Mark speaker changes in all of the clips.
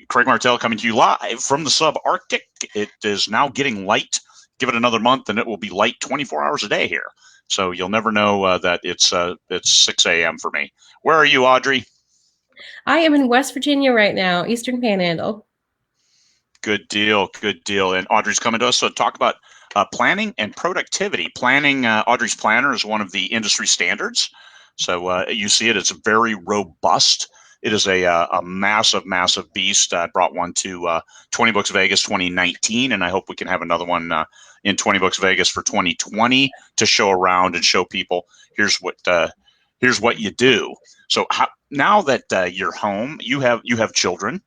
Speaker 1: Craig Martelle coming to you live from the subarctic. It is now getting light. Give it another month and it will be light 24 hours a day here. So you'll never know that it's 6 a.m. for me. Where are you, Audrey?
Speaker 2: I am in West Virginia right now, Eastern Panhandle.
Speaker 1: Good deal. Good deal. And Audrey's coming to us to talk about planning and productivity. Planning, Audrey's planner is one of the industry standards. So you see it, it's very robust. It is a massive, massive beast. I brought one to 20 Books Vegas 2019, and I hope we can have another one in 20 Books Vegas for 2020 to show around and show people here's what you do. So now that you're home, you have children.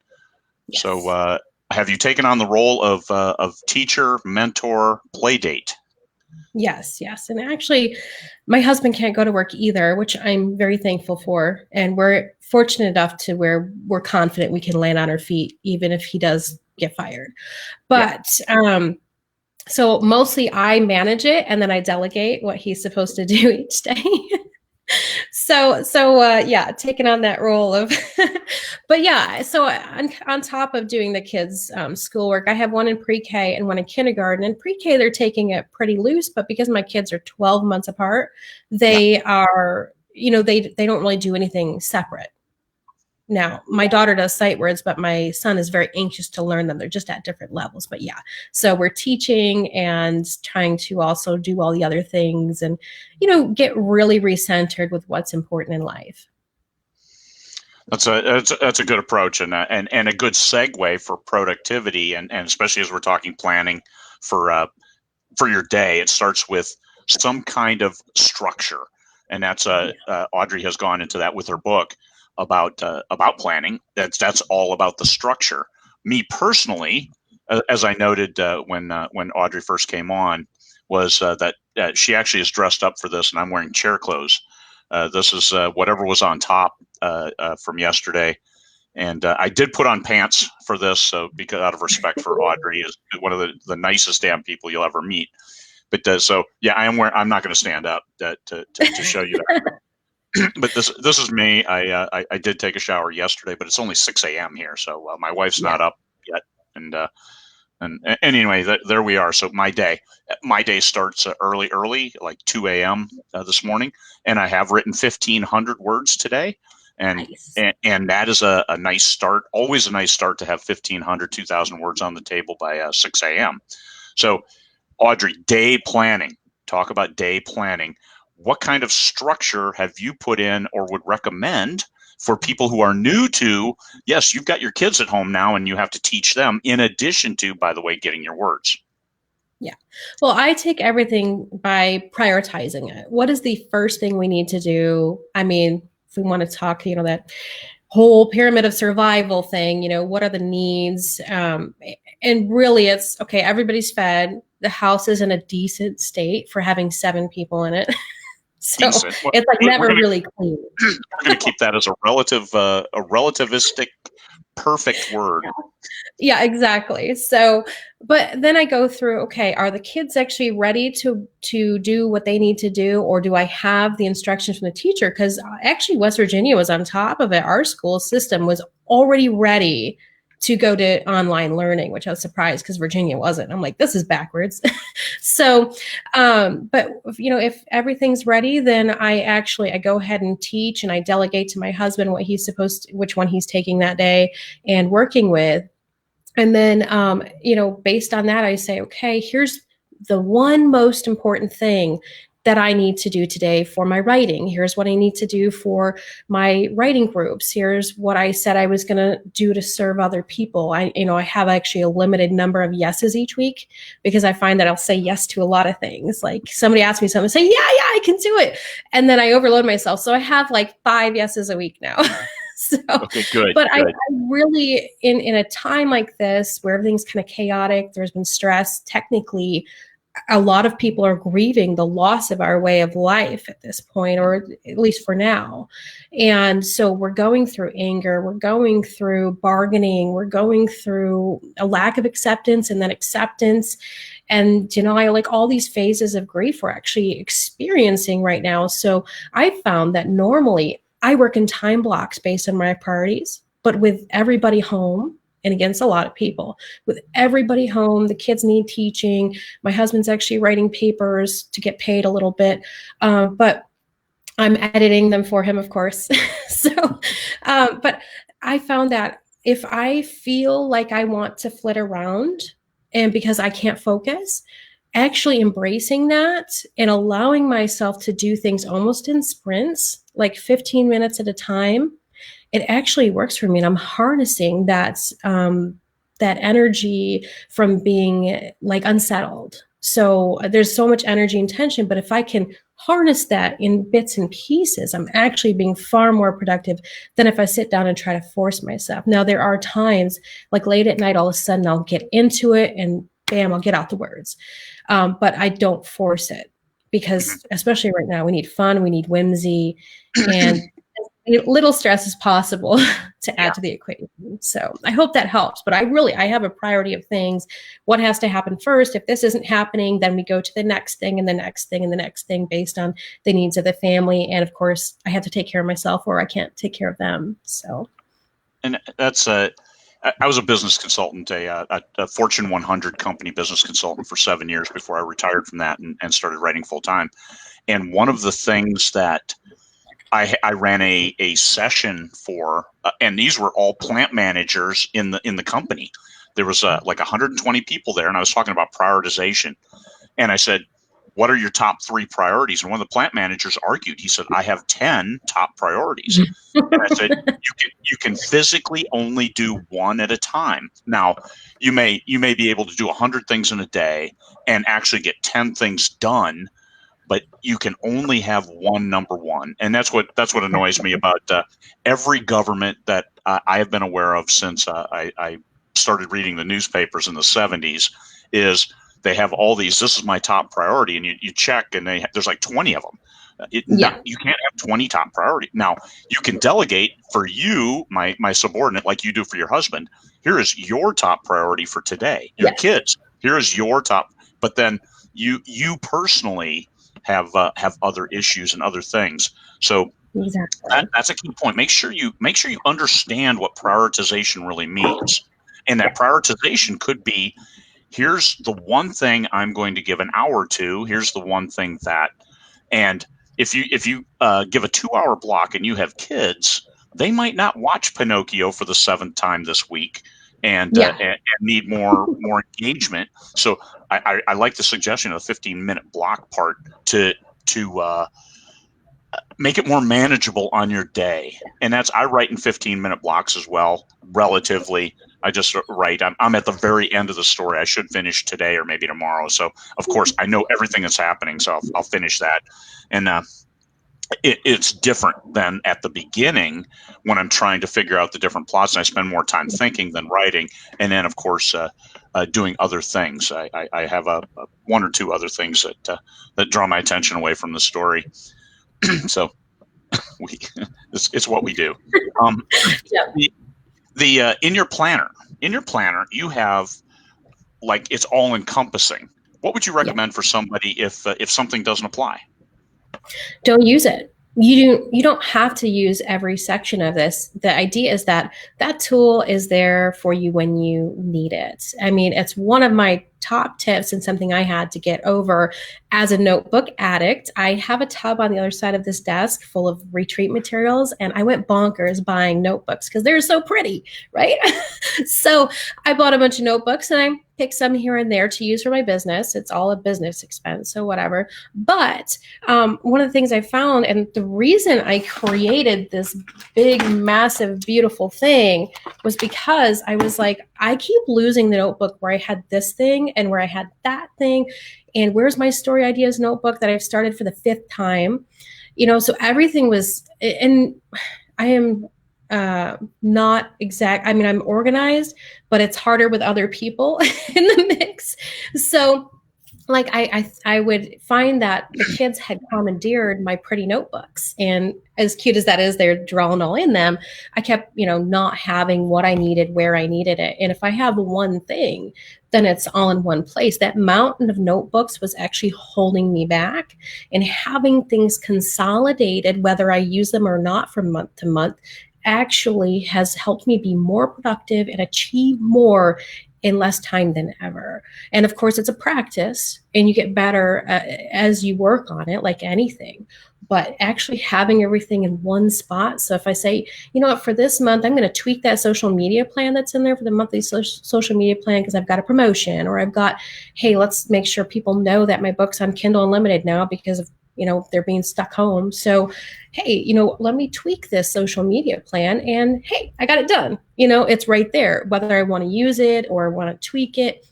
Speaker 2: Yes.
Speaker 1: So have you taken on the role of teacher, mentor, play date?
Speaker 2: Yes. And actually, my husband can't go to work either, which I'm very thankful for. And we're fortunate enough to where we're confident we can land on our feet, even if he does get fired. But so mostly I manage it and then I delegate what he's supposed to do each day. So taking on that role of, but yeah, so on top of doing the kids' schoolwork, I have one in pre-K and one in kindergarten. In pre-K, they're taking it pretty loose, but because my kids are 12 months apart, they are, they don't really do anything separate. Now, my daughter does sight words, but my son is very anxious to learn them. They're just at different levels. But yeah, so we're teaching and trying to also do all the other things and, get really recentered with what's important in life.
Speaker 1: That's a good approach and a good segue for productivity and especially as we're talking planning for your day. It starts with some kind of structure, and that's Audrey has gone into that with her book about planning. That's all about the structure. Me personally, as I noted when Audrey first came on, was that she actually is dressed up for this, and I'm wearing chair clothes. This is whatever was on top from yesterday, and I did put on pants for this, so because out of respect for Audrey, is one of the nicest damn people you'll ever meet. But so yeah, I'm not going to stand up to show you that. But this is me. I did take a shower yesterday, but it's only 6 a.m. here, so my wife's not up yet. And anyway, there we are. So my day starts early, like 2 a.m. This morning, and I have written 1,500 words today, and
Speaker 2: Nice.
Speaker 1: and that is a nice start. Always a nice start to have 1,500, 2,000 words on the table by 6 a.m. So, Audrey, day planning. Talk about day planning. What kind of structure have you put in or would recommend for people who are new to, yes, you've got your kids at home now and you have to teach them in addition to, by the way, getting your words?
Speaker 2: Yeah. Well, I take everything by prioritizing it. What is the first thing we need to do? I mean, if we want to talk, that whole pyramid of survival thing, what are the needs? And really it's, okay, everybody's fed. The house is in a decent state for having 7 people in it. So
Speaker 1: Decent. Well,
Speaker 2: it's like never really clean.
Speaker 1: We're going to keep that as a relativistic, perfect word.
Speaker 2: Yeah, exactly. So, but then I go through, okay, are the kids actually ready to do what they need to do, or do I have the instructions from the teacher? Because actually West Virginia was on top of it. Our school system was already ready to go to online learning, which I was surprised because Virginia wasn't. I'm like, this is backwards. So, but if everything's ready, then I go ahead and teach, and I delegate to my husband which one he's taking that day and working with. And then, based on that, I say, okay, here's the one most important thing that I need to do today for my writing. Here's what I need to do for my writing groups. Here's what I said I was going to do to serve other people. I have actually a limited number of yeses each week because I find that I'll say yes to a lot of things. Like somebody asks me something, I say, yeah, I can do it. And then I overload myself. So I have like 5 yeses a week now. So,
Speaker 1: okay, good.
Speaker 2: But
Speaker 1: good.
Speaker 2: I really, in a time like this where everything's kind of chaotic, there's been stress, technically, a lot of people are grieving the loss of our way of life at this point, or at least for now. And so we're going through anger, we're going through bargaining, we're going through a lack of acceptance and then acceptance. And, I like all these phases of grief we're actually experiencing right now. So I found that normally I work in time blocks based on my priorities. But with everybody home, and against a lot of people, with everybody home, the kids need teaching. My husband's actually writing papers to get paid a little bit, but I'm editing them for him, of course. So, but I found that if I feel like I want to flit around and because I can't focus, actually embracing that and allowing myself to do things almost in sprints, like 15 minutes at a time, it actually works for me. And I'm harnessing that energy from being like unsettled. So there's so much energy and tension, but if I can harness that in bits and pieces, I'm actually being far more productive than if I sit down and try to force myself. Now, there are times like late at night, all of a sudden I'll get into it and bam, I'll get out the words. But I don't force it because, especially right now, we need fun, we need whimsy, and little stress as possible to add to the equation. So I hope that helps. But I have a priority of things. What has to happen first? If this isn't happening, then we go to the next thing and the next thing and the next thing based on the needs of the family. And of course, I have to take care of myself or I can't take care of them. So,
Speaker 1: and that's I was a business consultant, a Fortune 100 company business consultant for 7 years before I retired from that and started writing full time. And one of the things that I ran a session for, and these were all plant managers in the company. There was like 120 people there, and I was talking about prioritization. And I said, "What are your top 3 priorities?" And one of the plant managers argued. He said, "I have 10 top priorities." And I said, "You can physically only do one at a time. Now, you may be able to do 100 things in a day and actually get 10 things done." But you can only have one number one, and that's what annoys me about every government that I have been aware of since I started reading the newspapers in the 70s. Is they have all these. This is my top priority, and you check, and there's like 20 of them. You can't have 20 top priority. Now you can delegate for you, my subordinate, like you do for your husband. Here is your top priority for today. Your kids. Here is your top. But then you personally have other issues and other things. So that's a key point. Make sure you understand what prioritization really means. And that prioritization could be, here's the one thing I'm going to give an hour to. Here's the one thing that, and if you give a 2-hour block and you have kids, they might not watch Pinocchio for the 7th time this week. And need more engagement. So I like the suggestion of the 15-minute block part to make it more manageable on your day. And I write in 15-minute blocks as well, relatively. I just write. I'm at the very end of the story. I should finish today or maybe tomorrow. So of course I know everything that's happening. So I'll finish that. And it's different than at the beginning when I'm trying to figure out the different plots, and I spend more time thinking than writing. And then, of course, doing other things. I have one or two other things that draw my attention away from the story. So it's what we do. In your planner, you have like it's all encompassing. What would you recommend for somebody if something doesn't apply?
Speaker 2: Don't use it. You don't have to use every section of this. The idea is that tool is there for you when you need it. I mean, it's one of my top tips and something I had to get over as a notebook addict. I have a tub on the other side of this desk full of retreat materials, and I went bonkers buying notebooks because they're so pretty, right? So I bought a bunch of notebooks and I picked some here and there to use for my business. It's all a business expense, so whatever. But one of the things I found, and the reason I created this big, massive, beautiful thing was because I was like, I keep losing the notebook where I had this thing and where I had that thing. And where's my story ideas notebook that I've started for the 5th time? So everything was, and I am not exact. I mean, I'm organized, but it's harder with other people in the mix. So like I would find that the kids had commandeered my pretty notebooks, and as cute as that is, they're drawing all in them. I kept, not having what I needed where I needed it. And if I have one thing, then it's all in one place. That mountain of notebooks was actually holding me back, and having things consolidated, whether I use them or not from month to month, actually has helped me be more productive and achieve more in less time than ever. And of course, it's a practice and you get better as you work on it, like anything. But actually having everything in one spot. So if I say, you know what, for this month, I'm going to tweak that social media plan that's in there for the monthly social media plan because I've got a promotion, or I've got, hey, let's make sure people know that my book's on Kindle Unlimited now because of, they're being stuck home. So, hey, let me tweak this social media plan, and hey, I got it done. It's right there, whether I want to use it or I want to tweak it.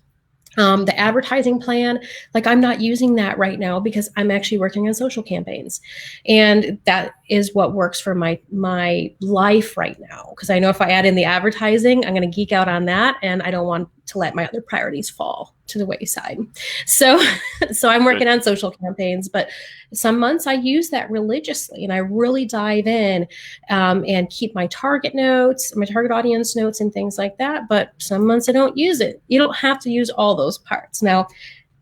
Speaker 2: The advertising plan, like I'm not using that right now because I'm actually working on social campaigns, and that is what works for my life right now. Because I know if I add in the advertising, I'm going to geek out on that, and I don't want to let my other priorities fall to the wayside. So, so I'm working on social campaigns, but some months I use that religiously, and I really dive in and keep my target notes, my target audience notes, and things like that. But some months I don't use it. You don't have to use all those parts. Now,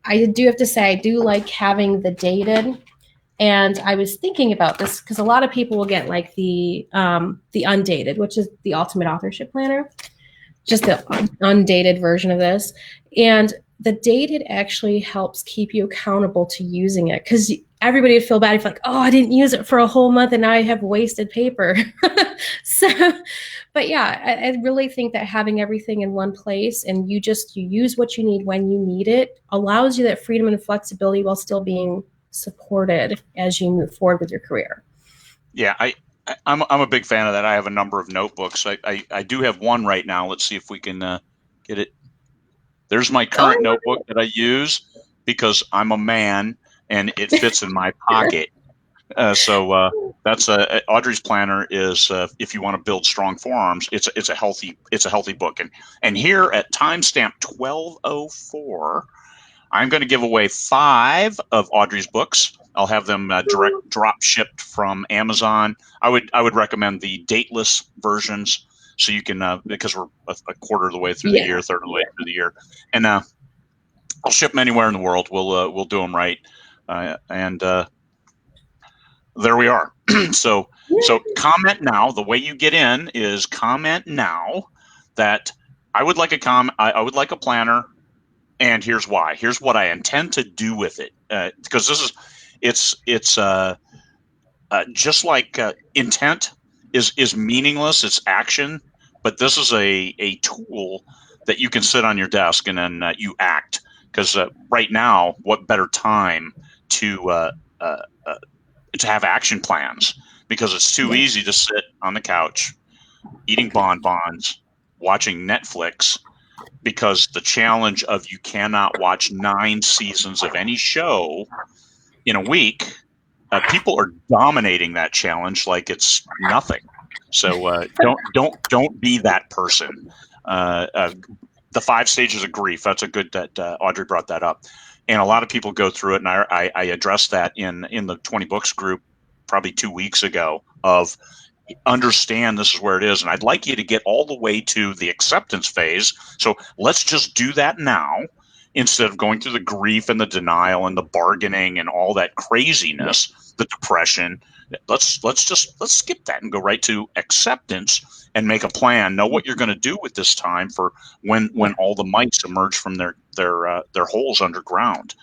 Speaker 2: I do have to say I do like having the dated. And I was thinking about this because a lot of people will get like the undated, which is the ultimate authorship planner, just the undated version of this. And the dated actually helps keep you accountable to using it, because everybody would feel bad if like, oh, I didn't use it for a whole month and now I have wasted paper. So, but yeah, I really think that having everything in one place and you use what you need when you need it allows you that freedom and flexibility while still being supported as you move forward with your career.
Speaker 1: Yeah, I'm a big fan of that. I have a number of notebooks. I do have one right now. Let's see if we can get it. There's my current notebook that I use because I'm a man and it fits in my pocket. So that's Audrey's planner is if you want to build strong forearms. It's a healthy book. And here at timestamp 12:04, I'm going to give away 5 of Audrey's books. I'll have them direct drop shipped from Amazon. I would recommend the dateless versions, so you can because we're a quarter of the way through the year, third of the way through the year, and I'll ship them anywhere in the world. We'll do them right, and there we are. So comment now. The way you get in is comment now that I would like I would like a planner. And here's why. Here's what I intend to do with it. Because it's just like intent is meaningless. It's action, but this is a tool that you can sit on your desk and then you act. Because right now, what better time to have action plans? Because it's too easy to sit on the couch, eating bonbons, watching Netflix. Because the challenge of you cannot watch 9 seasons of any show in a week, people are dominating that challenge like it's nothing. So don't be that person. The 5 stages of grief. That's a good that Audrey brought that up, and a lot of people go through it. And I addressed that in the 20 books group probably 2 weeks ago. Of understand this is where it is, and I'd like you to get all the way to the acceptance phase. So let's just do that now instead of going through the grief and the denial and the bargaining and all that craziness, the depression. Let's skip that and go right to acceptance and make a plan. Know what you're going to do with this time for when all the mites emerge from their holes underground.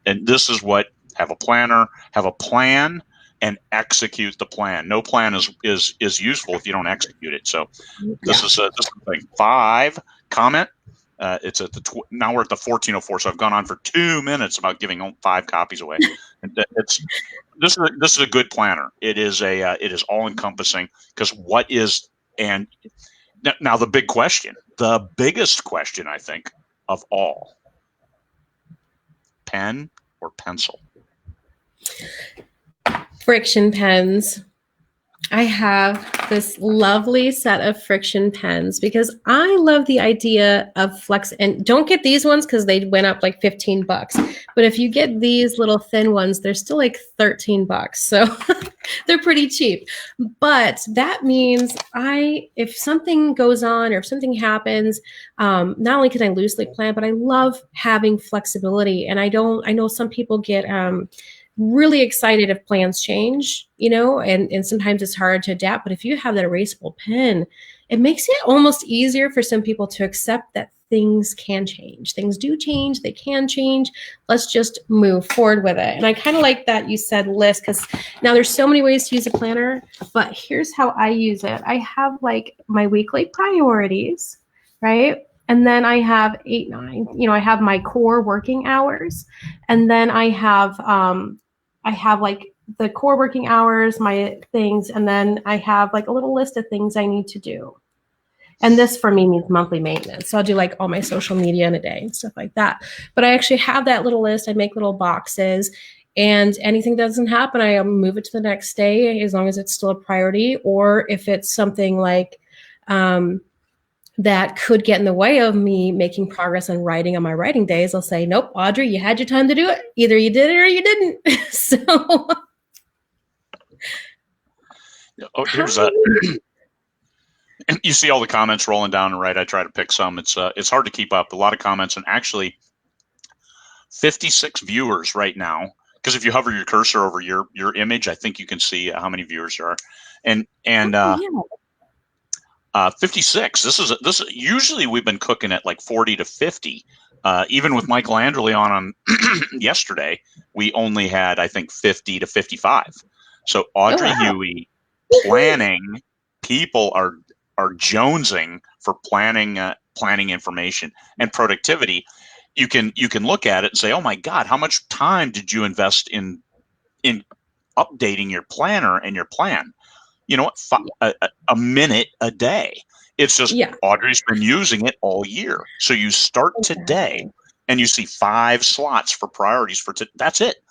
Speaker 1: And this is what have a planner, have a plan, and execute the plan. No plan is useful if you don't execute it. So this is the thing. 5 comment. It's at now we're at the 14:04. So I've gone on for 2 minutes about giving 5 copies away. This is a good planner. It is all encompassing because what is and now the big question, the biggest question I think of all: pen or pencil?
Speaker 2: Friction pens. I have this lovely set of friction pens because I love the idea of flex. And don't get these ones because they went up like $15. But if you get these little thin ones, they're still like $13. So they're pretty cheap. But that means if something goes on or if something happens, not only can I loosely plan, but I love having flexibility. And I know some people get really excited if plans change, and sometimes it's hard to adapt. But if you have that erasable pen, it makes it almost easier for some people to accept that things can change. Things do change, they can change. Let's just move forward with it. And I kind of like that you said list, because now there's so many ways to use a planner, but here's how I use it. I have like my weekly priorities, right? And then I have 8, 9, I have my core working hours. And then I have like the core working hours, my things, and then I have like a little list of things I need to do. And this for me means monthly maintenance. So I'll do like all my social media in a day and stuff like that. But I actually have that little list. I make little boxes, and anything that doesn't happen, I move it to the next day as long as it's still a priority. Or if it's something like that could get in the way of me making progress on writing on my writing days, I'll say, nope, Audrey, you had your time to do it. Either you did it or you didn't. So
Speaker 1: here's a and you see all the comments rolling down, right? I try to pick some. It's hard to keep up. A lot of comments, and actually 56 viewers right now. Because if you hover your cursor over your image, I think you can see how many viewers there are. And 56. This usually we've been cooking at like 40 to 50. Even with Michael Anderle on yesterday, we only had, I think, 50 to 55. So Audrey Hughey, planning, people are jonesing for planning information and productivity. You can look at it and say, oh my God, how much time did you invest in updating your planner and your plan? You know what? A minute a day. It's just Audrey's been using it all year. So you start today and you see 5 slots for priorities for that's it.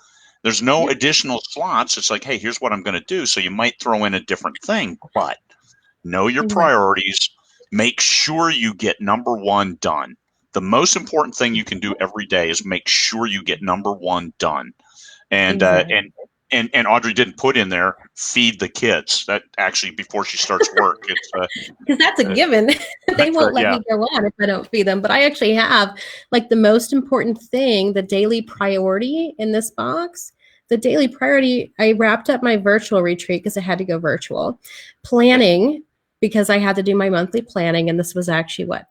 Speaker 1: There's no additional slots. It's like, hey, here's what I'm going to do. So you might throw in a different thing, but know your priorities. Make sure you get number 1 done. The most important thing you can do every day is make sure you get number 1 done. And and Audrey didn't put in there, feed the kids. That actually, before she starts work, it's
Speaker 2: because that's a given. They won't let me go on if I don't feed them. But I actually have like the most important thing, the daily priority in this box. The daily priority, I wrapped up my virtual retreat because I had to go virtual. Planning, because I had to do my monthly planning. And this was actually March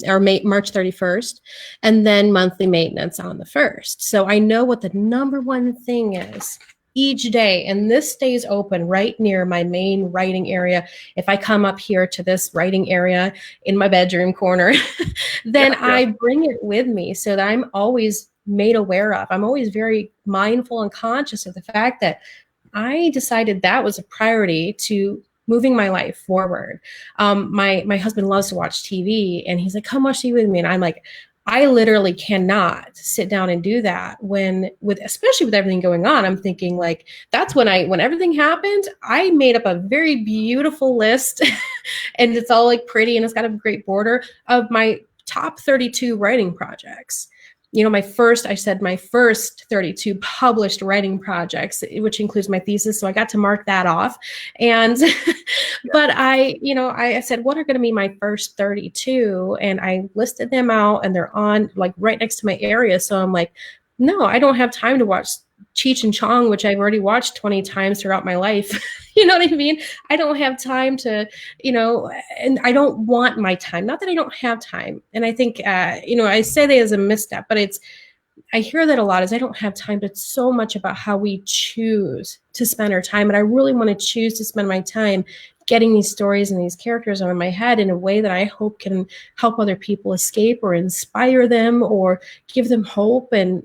Speaker 2: 31st, and then monthly maintenance on the 1st. So I know what the number 1 thing is each day. And this stays open right near my main writing area. If I come up here to this writing area in my bedroom corner, then I bring it with me so that I'm always made aware of. I'm always very mindful and conscious of the fact that I decided that was a priority to moving my life forward. My husband loves to watch TV, and he's like, come watch TV with me. And I'm like, I literally cannot sit down and do that especially with everything going on. I'm thinking like, that's when everything happened, I made up a very beautiful list and it's all like pretty and it's got a great border of my top 32 writing projects. My first 32 published writing projects, which includes my thesis. So I got to mark that off. And, but I said, what are going to be my first 32? And I listed them out, and they're on like right next to my area. So I'm like, no, I don't have time to watch Cheech and Chong, which I've already watched 20 times throughout my life. You know what I mean? I don't have time to, and I don't want my time. Not that I don't have time. And I think, I say that as a misstep, but I hear that a lot is I don't have time, but it's so much about how we choose to spend our time. And I really want to choose to spend my time getting these stories and these characters on in my head in a way that I hope can help other people escape or inspire them or give them hope and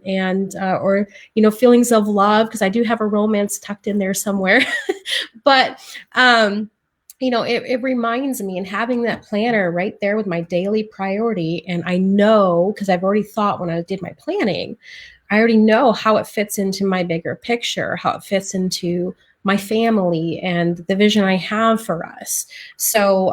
Speaker 2: or feelings of love, because I do have a romance tucked in there somewhere. But it reminds me, and having that planner right there with my daily priority, and I know, because I've already thought when I did my planning, I already know how it fits into my bigger picture, how it fits into my family and the vision I have for us. So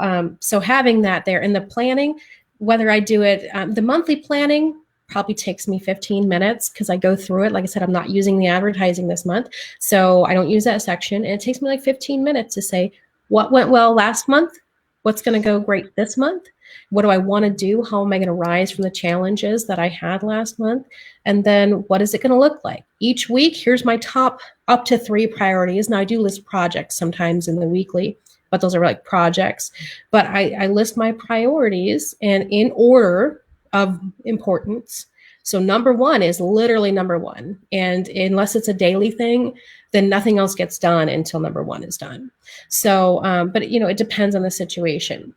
Speaker 2: having that there in the planning, whether I do it, the monthly planning probably takes me 15 minutes because I go through it. Like I said, I'm not using the advertising this month, so I don't use that section. And it takes me like 15 minutes to say what went well last month, what's going to go great this month, What do I want to do? How am I going to rise from the challenges that I had last month? And then what is it going to look like? Each week, here's my top up to 3 priorities. Now, I do list projects sometimes in the weekly, but those are like projects. But I list my priorities and in order of importance. So number 1 is literally number 1. And unless it's a daily thing, then nothing else gets done until number 1 is done. So, but it depends on the situation.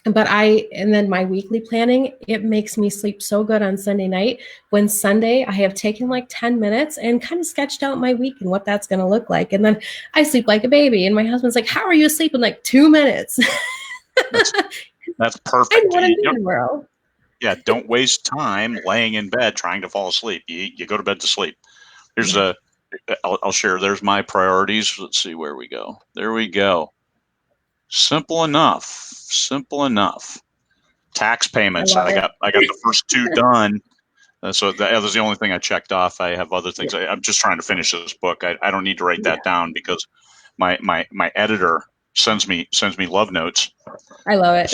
Speaker 2: And then my weekly planning, it makes me sleep so good on Sunday night. When Sunday, I have taken like 10 minutes and kind of sketched out my week and what that's going to look like. And then I sleep like a baby. And my husband's like, how are you asleep in like 2 minutes?
Speaker 1: That's
Speaker 2: I
Speaker 1: perfect.
Speaker 2: know what I'm doing tomorrow.
Speaker 1: Yeah, don't waste time laying in bed trying to fall asleep. You go to bed to sleep. I'll share. There's my priorities. Let's see where we go. There we go. Simple enough. Tax payments. I got the first 2 done. So that was the only thing I checked off. I have other things. I'm just trying to finish this book. I don't need to write that down because my editor sends me love notes.
Speaker 2: I love it.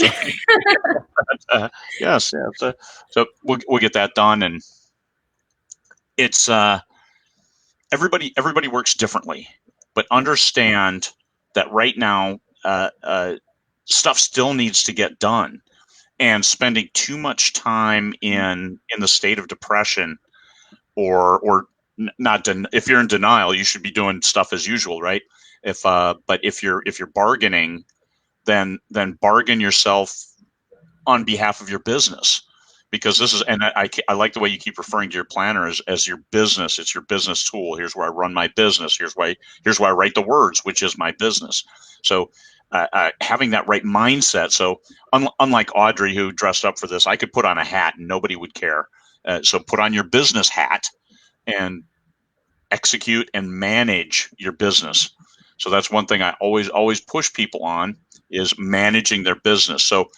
Speaker 1: Yes. So we'll get that done, and it's everybody works differently, but understand that right now stuff still needs to get done, and spending too much time in the state of depression or not. If you're in denial, you should be doing stuff as usual, right? But if you're bargaining, then bargain yourself on behalf of your business, because this is, and I like the way you keep referring to your planner as your business. It's your business tool. Here's where I run my business. Here's why I write the words, which is my business. So having that right mindset. So unlike Audrey, who dressed up for this, I could put on a hat and nobody would care. So put on your business hat and execute and manage your business. So that's one thing I always push people on, is managing their business. So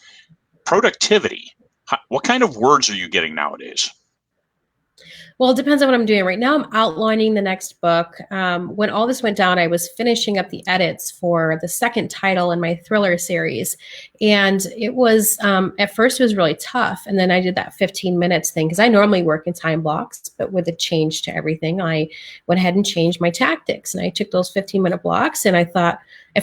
Speaker 1: productivity, what kind of words are you getting nowadays?
Speaker 2: Well, it depends on what I'm doing. Right now, I'm outlining the next book. When all this went down, I was finishing up the edits for the second title in my thriller series. And it was, at first, it was really tough. And then I did that 15 minutes thing, because I normally work in time blocks, but with the change to everything, I went ahead and changed my tactics. And I took those 15-minute blocks, and at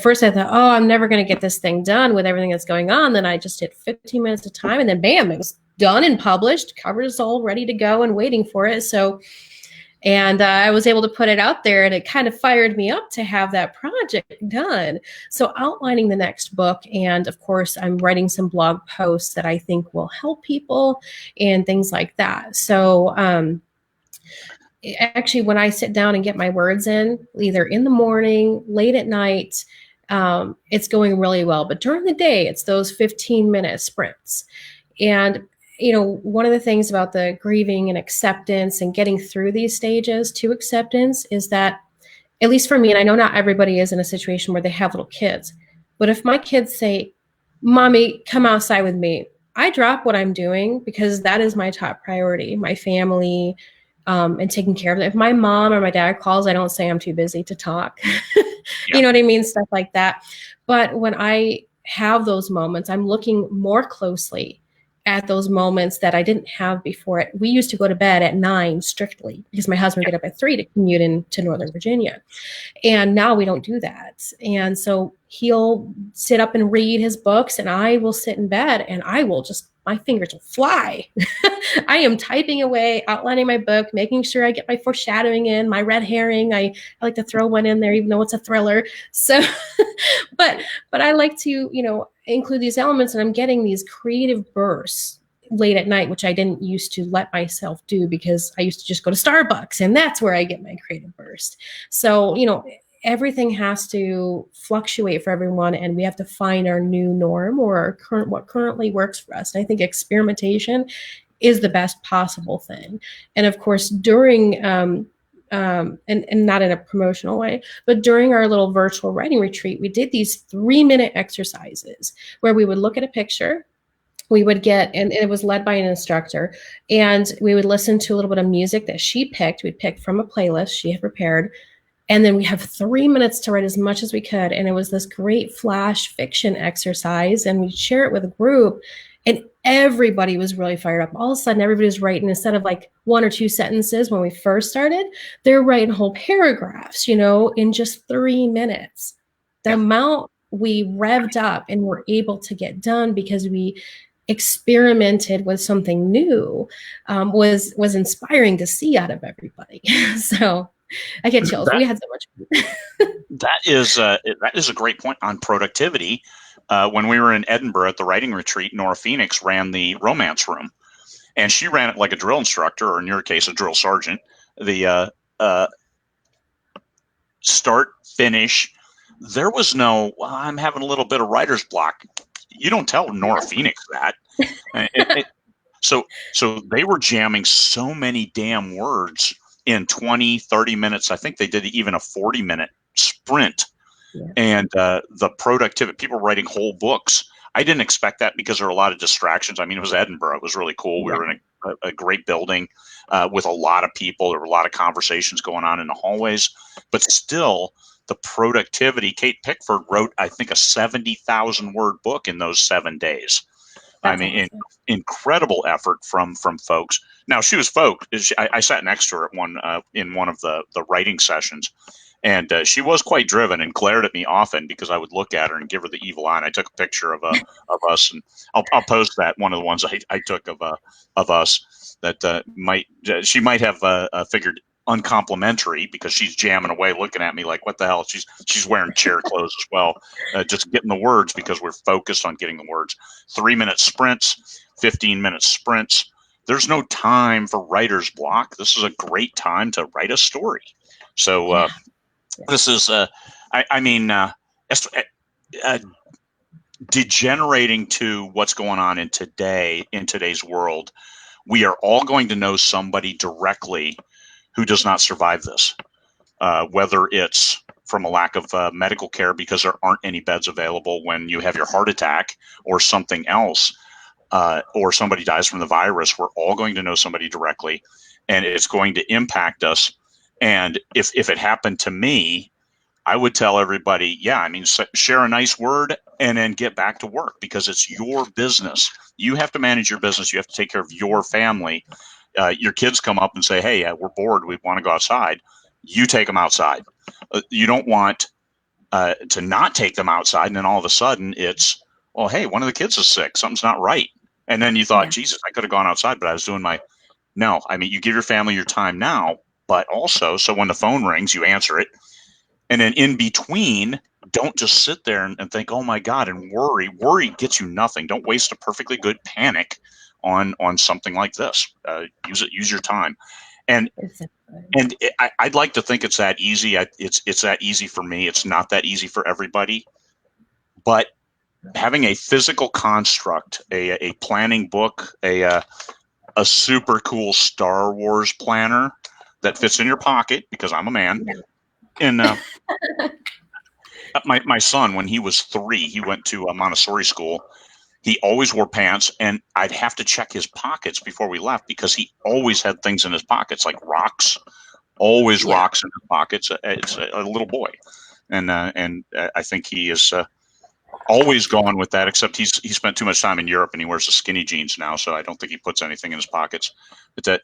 Speaker 2: first I thought, oh, I'm never going to get this thing done with everything that's going on. Then I just did 15 minutes of time, and then bam, it was done and published, covers all ready to go and waiting for it. So, and I was able to put it out there, and it kind of fired me up to have that project done. So outlining the next book, and of course, I'm writing some blog posts that I think will help people and things like that. So, actually, when I sit down and get my words in, either in the morning, late at night, it's going really well. But during the day, it's those 15-minute sprints. And one of the things about the grieving and acceptance and getting through these stages to acceptance is that, at least for me, and I know not everybody is in a situation where they have little kids, but if my kids say, Mommy, come outside with me, I drop what I'm doing, because that is my top priority, my family, and taking care of them. If my mom or my dad calls, I don't say I'm too busy to talk. You know what I mean? Stuff like that. But when I have those moments, I'm looking more closely at those moments that I didn't have before. We used to go to bed at 9 strictly, because my husband would get up at 3 to commute into Northern Virginia. And now we don't do that. And so he'll sit up and read his books, and I will sit in bed, and my fingers will fly. I am typing away, outlining my book, making sure I get my foreshadowing in, my red herring. I like to throw one in there, even though it's a thriller. So, but I like to, include these elements, and I'm getting these creative bursts late at night, which I didn't used to let myself do, because I used to just go to Starbucks, and that's where I get my creative burst. So, everything has to fluctuate for everyone, and we have to find our new norm, or what currently works for us. And I think experimentation is the best possible thing. And of course, during and not in a promotional way, but during our little virtual writing retreat, we did these 3-minute exercises where we would look at a picture. We would and it was led by an instructor, and we would listen to a little bit of music that she picked. We'd pick from a playlist she had prepared. And then we have 3 minutes to write as much as we could. And it was this great flash fiction exercise, and we'd share it with a group. And everybody was really fired up. All of a sudden, everybody was writing, instead of like one or two sentences when we first started, they're writing whole paragraphs, in just 3 minutes. The
Speaker 1: Yeah.
Speaker 2: amount we revved up and were able to get done because we experimented with something new, was inspiring to see out of everybody. So I get chills.
Speaker 1: That
Speaker 2: We had so much fun.
Speaker 1: that is a great point on productivity. When we were in Edinburgh at the writing retreat, Nora Phoenix ran the romance room, and she ran it like a drill instructor, or in your case, a drill sergeant. The start, finish. There was no, well, I'm having a little bit of writer's block. You don't tell Nora Phoenix that. So they were jamming so many damn words in 20, 30 minutes. I think they did even a 40-minute sprint.
Speaker 2: Yeah.
Speaker 1: And the productivity, people writing whole books. I didn't expect that because there were a lot of distractions. I mean, it was Edinburgh. It was really cool. We were in a great building with a lot of people. There were a lot of conversations going on in the hallways. But still, the productivity, Kate Pickford wrote, I think, a 70,000 word book in those 7 days.
Speaker 2: That's
Speaker 1: I mean,
Speaker 2: awesome.
Speaker 1: incredible effort from folks. Now, she was I sat next to her at in one of the writing sessions. And she was quite driven and glared at me often because I would look at her and give her the evil eye. And I took a picture of us, and I'll post that, one of the ones I took of us that she might have figured uncomplimentary because she's jamming away looking at me like, what the hell? She's wearing chair clothes as well, just getting the words because we're focused on getting the words. 3-minute sprints, 15-minute sprints. There's no time for writer's block. This is a great time to write a story. So this is, degenerating to what's going on in today's world. We are all going to know somebody directly who does not survive this, whether it's from a lack of medical care because there aren't any beds available when you have your heart attack, or something else, or somebody dies from the virus. We're all going to know somebody directly, and it's going to impact us. And if it happened to me, I would tell everybody, share a nice word and then get back to work, because it's your business. You have to manage your business. You have to take care of your family. Your kids come up and say, hey, we're bored. We want to go outside. You take them outside. You don't want to not take them outside. And then all of a sudden it's, well, hey, one of the kids is sick. Something's not right. And then you thought, Jesus, I could have gone outside, but I was doing no. I mean, you give your family your time now, but also, so when the phone rings, you answer it. And then in between, don't just sit there and think, oh my God, and worry. Worry gets you nothing. Don't waste a perfectly good panic on something like this. Use your time. And I'd like to think it's that easy. It's that easy for me. It's not that easy for everybody. But having a physical construct, a planning book, a super cool Star Wars planner that fits in your pocket, because I'm a man. And my son, when he was 3, he went to a Montessori school. He always wore pants, and I'd have to check his pockets before we left because he always had things in his pockets, like rocks. Always rocks in his pockets. It's a little boy, and I think he is always gone with that. Except he spent too much time in Europe, and he wears the skinny jeans now, so I don't think he puts anything in his pockets. But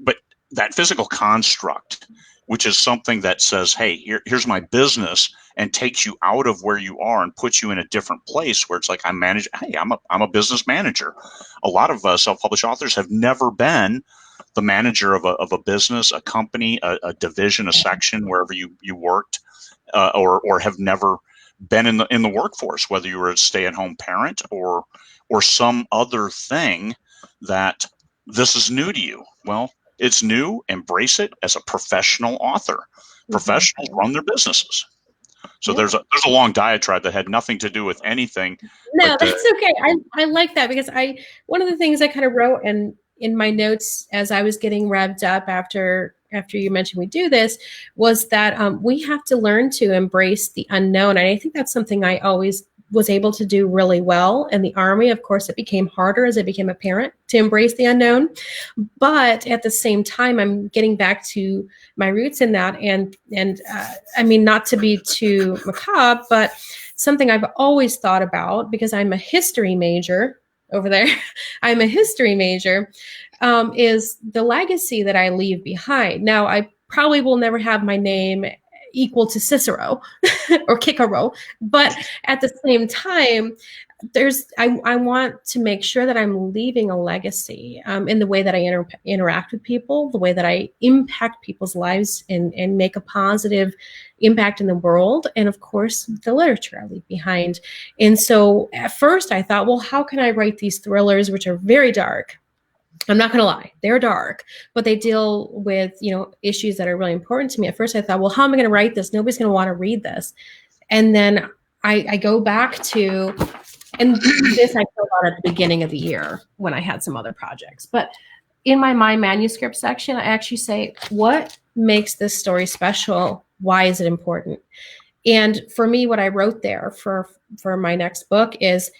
Speaker 1: but that physical construct, which is something that says, hey, here's my business, and takes you out of where you are and puts you in a different place where it's like, I'm a business manager. A lot of self-published authors have never been the manager of a business, a company, a division, a section, wherever you worked, or have never been in the workforce, whether you were a stay-at-home parent or some other thing that this is new to you. Well, it's new. Embrace it as a professional author. Professionals run their businesses. So there's a long diatribe that had nothing to do with anything.
Speaker 2: No, that's okay. I like that because one of the things I kind of wrote in my notes as I was getting revved up after you mentioned we do this was that we have to learn to embrace the unknown. And I think that's something I always was able to do really well in the Army. Of course, it became harder as I became a parent to embrace the unknown. But at the same time, I'm getting back to my roots in that. And I mean, not to be too macabre, but something I've always thought about, because I'm a history major, over there, I'm a history major, is the legacy that I leave behind. Now, I probably will never have my name equal to Cicero or Cicero, but at the same time, I want to make sure that I'm leaving a legacy in the way that I interact with people, the way that I impact people's lives and make a positive impact in the world, and of course the literature I leave behind. And so at first I thought, well, how can I write these thrillers which are very dark? I'm not going to lie, they're dark, but they deal with, issues that are really important to me. At first I thought, well, how am I going to write this? Nobody's going to want to read this. And then I go back to, and this I filled out at the beginning of the year when I had some other projects. But in my manuscript section, I actually say, what makes this story special? Why is it important? And for me, what I wrote there for my next book is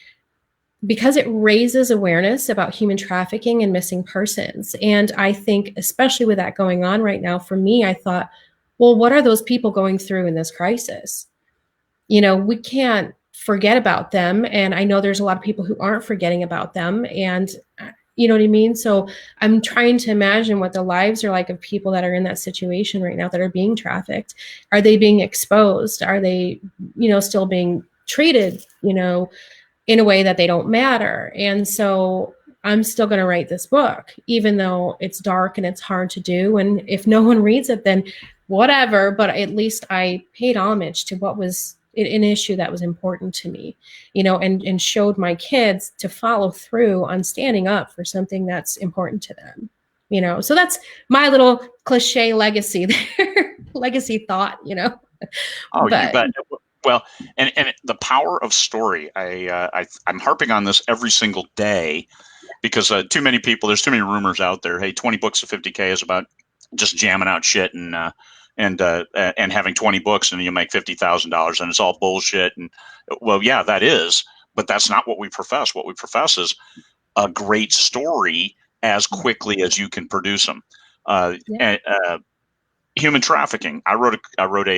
Speaker 2: because it raises awareness about human trafficking and missing persons. And I think, especially with that going on right now, for me, I thought, well, what are those people going through in this crisis? We can't forget about them. And I know there's a lot of people who aren't forgetting about them. And you know what I mean? So I'm trying to imagine what the lives are like of people that are in that situation right now that are being trafficked. Are they being exposed? Are they, still being treated, in a way that they don't matter? And so I'm still going to write this book, even though it's dark and it's hard to do. And if no one reads it, then whatever. But at least I paid homage to what was an issue that was important to me, and showed my kids to follow through on standing up for something that's important to them, So that's my little cliche legacy there, legacy thought,
Speaker 1: Oh, you
Speaker 2: But
Speaker 1: bet. Well, and the power of story. I'm harping on this every single day because too many people. There's too many rumors out there. Hey, 20 books of 50K is about just jamming out shit and having 20 books and you make $50,000 and it's all bullshit. And well, yeah, that is, but that's not what we profess. What we profess is a great story as quickly as you can produce them.
Speaker 2: yeah.
Speaker 1: Human trafficking. I wrote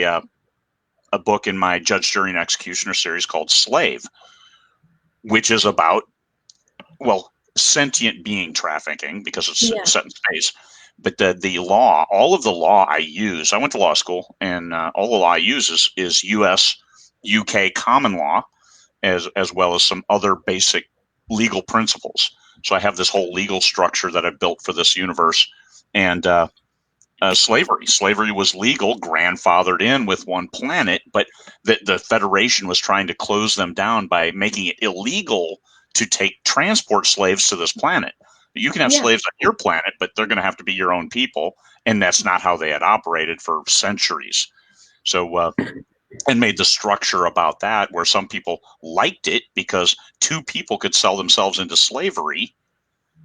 Speaker 1: a book in my Judge, Jury, and Executioner series called Slave, which is about, well, sentient being trafficking because it's
Speaker 2: Yeah.
Speaker 1: set in space. But the law, all of the law I use, I went to law school, and all the law I use is U.S., UK common law, as well as some other basic legal principles. So I have this whole legal structure that I built for this universe. And slavery was legal, grandfathered in with one planet, but the Federation was trying to close them down by making it illegal to transport slaves to this planet. You can have
Speaker 2: Yeah.
Speaker 1: slaves on your planet, but they're going to have to be your own people, and that's not how they had operated for centuries. So, and made the structure about that where some people liked it because two people could sell themselves into slavery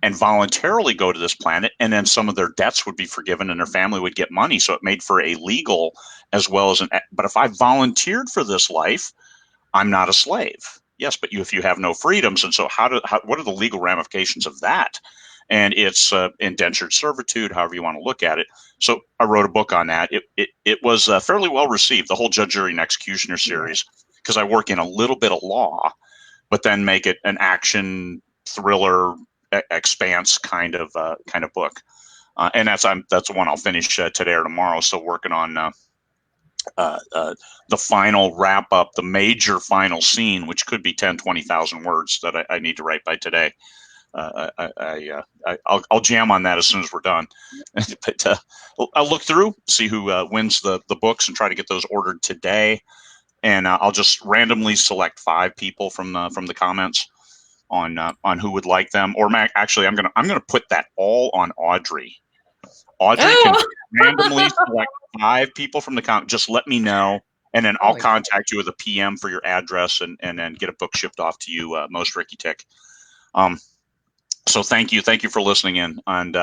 Speaker 1: and voluntarily go to this planet, and then some of their debts would be forgiven and their family would get money. So it made for a legal as well as but if I volunteered for this life, I'm not a slave. Yes, but if you have no freedoms, and so what are the legal ramifications of that? And it's indentured servitude, however you want to look at it. So I wrote a book on that. It was fairly well received, the whole Judge, Jury, and Executioner series, because I work in a little bit of law, but then make it an action thriller expanse kind of book. And that's the one I'll finish today or tomorrow. Still working on the final wrap up, the major final scene, which could be 10, 20,000 words that I need to write by today. I'll jam on that as soon as we're done. But I'll look through, see who wins the books, and try to get those ordered today. And I'll just randomly select 5 people from the comments on who would like them. Or actually, I'm gonna put that all on Audrey. Audrey can randomly select 5 people from the comments. Just let me know, and then I'll contact you with a PM for your address, and then get a book shipped off to you, most Ricky Tick. So thank you for listening in, and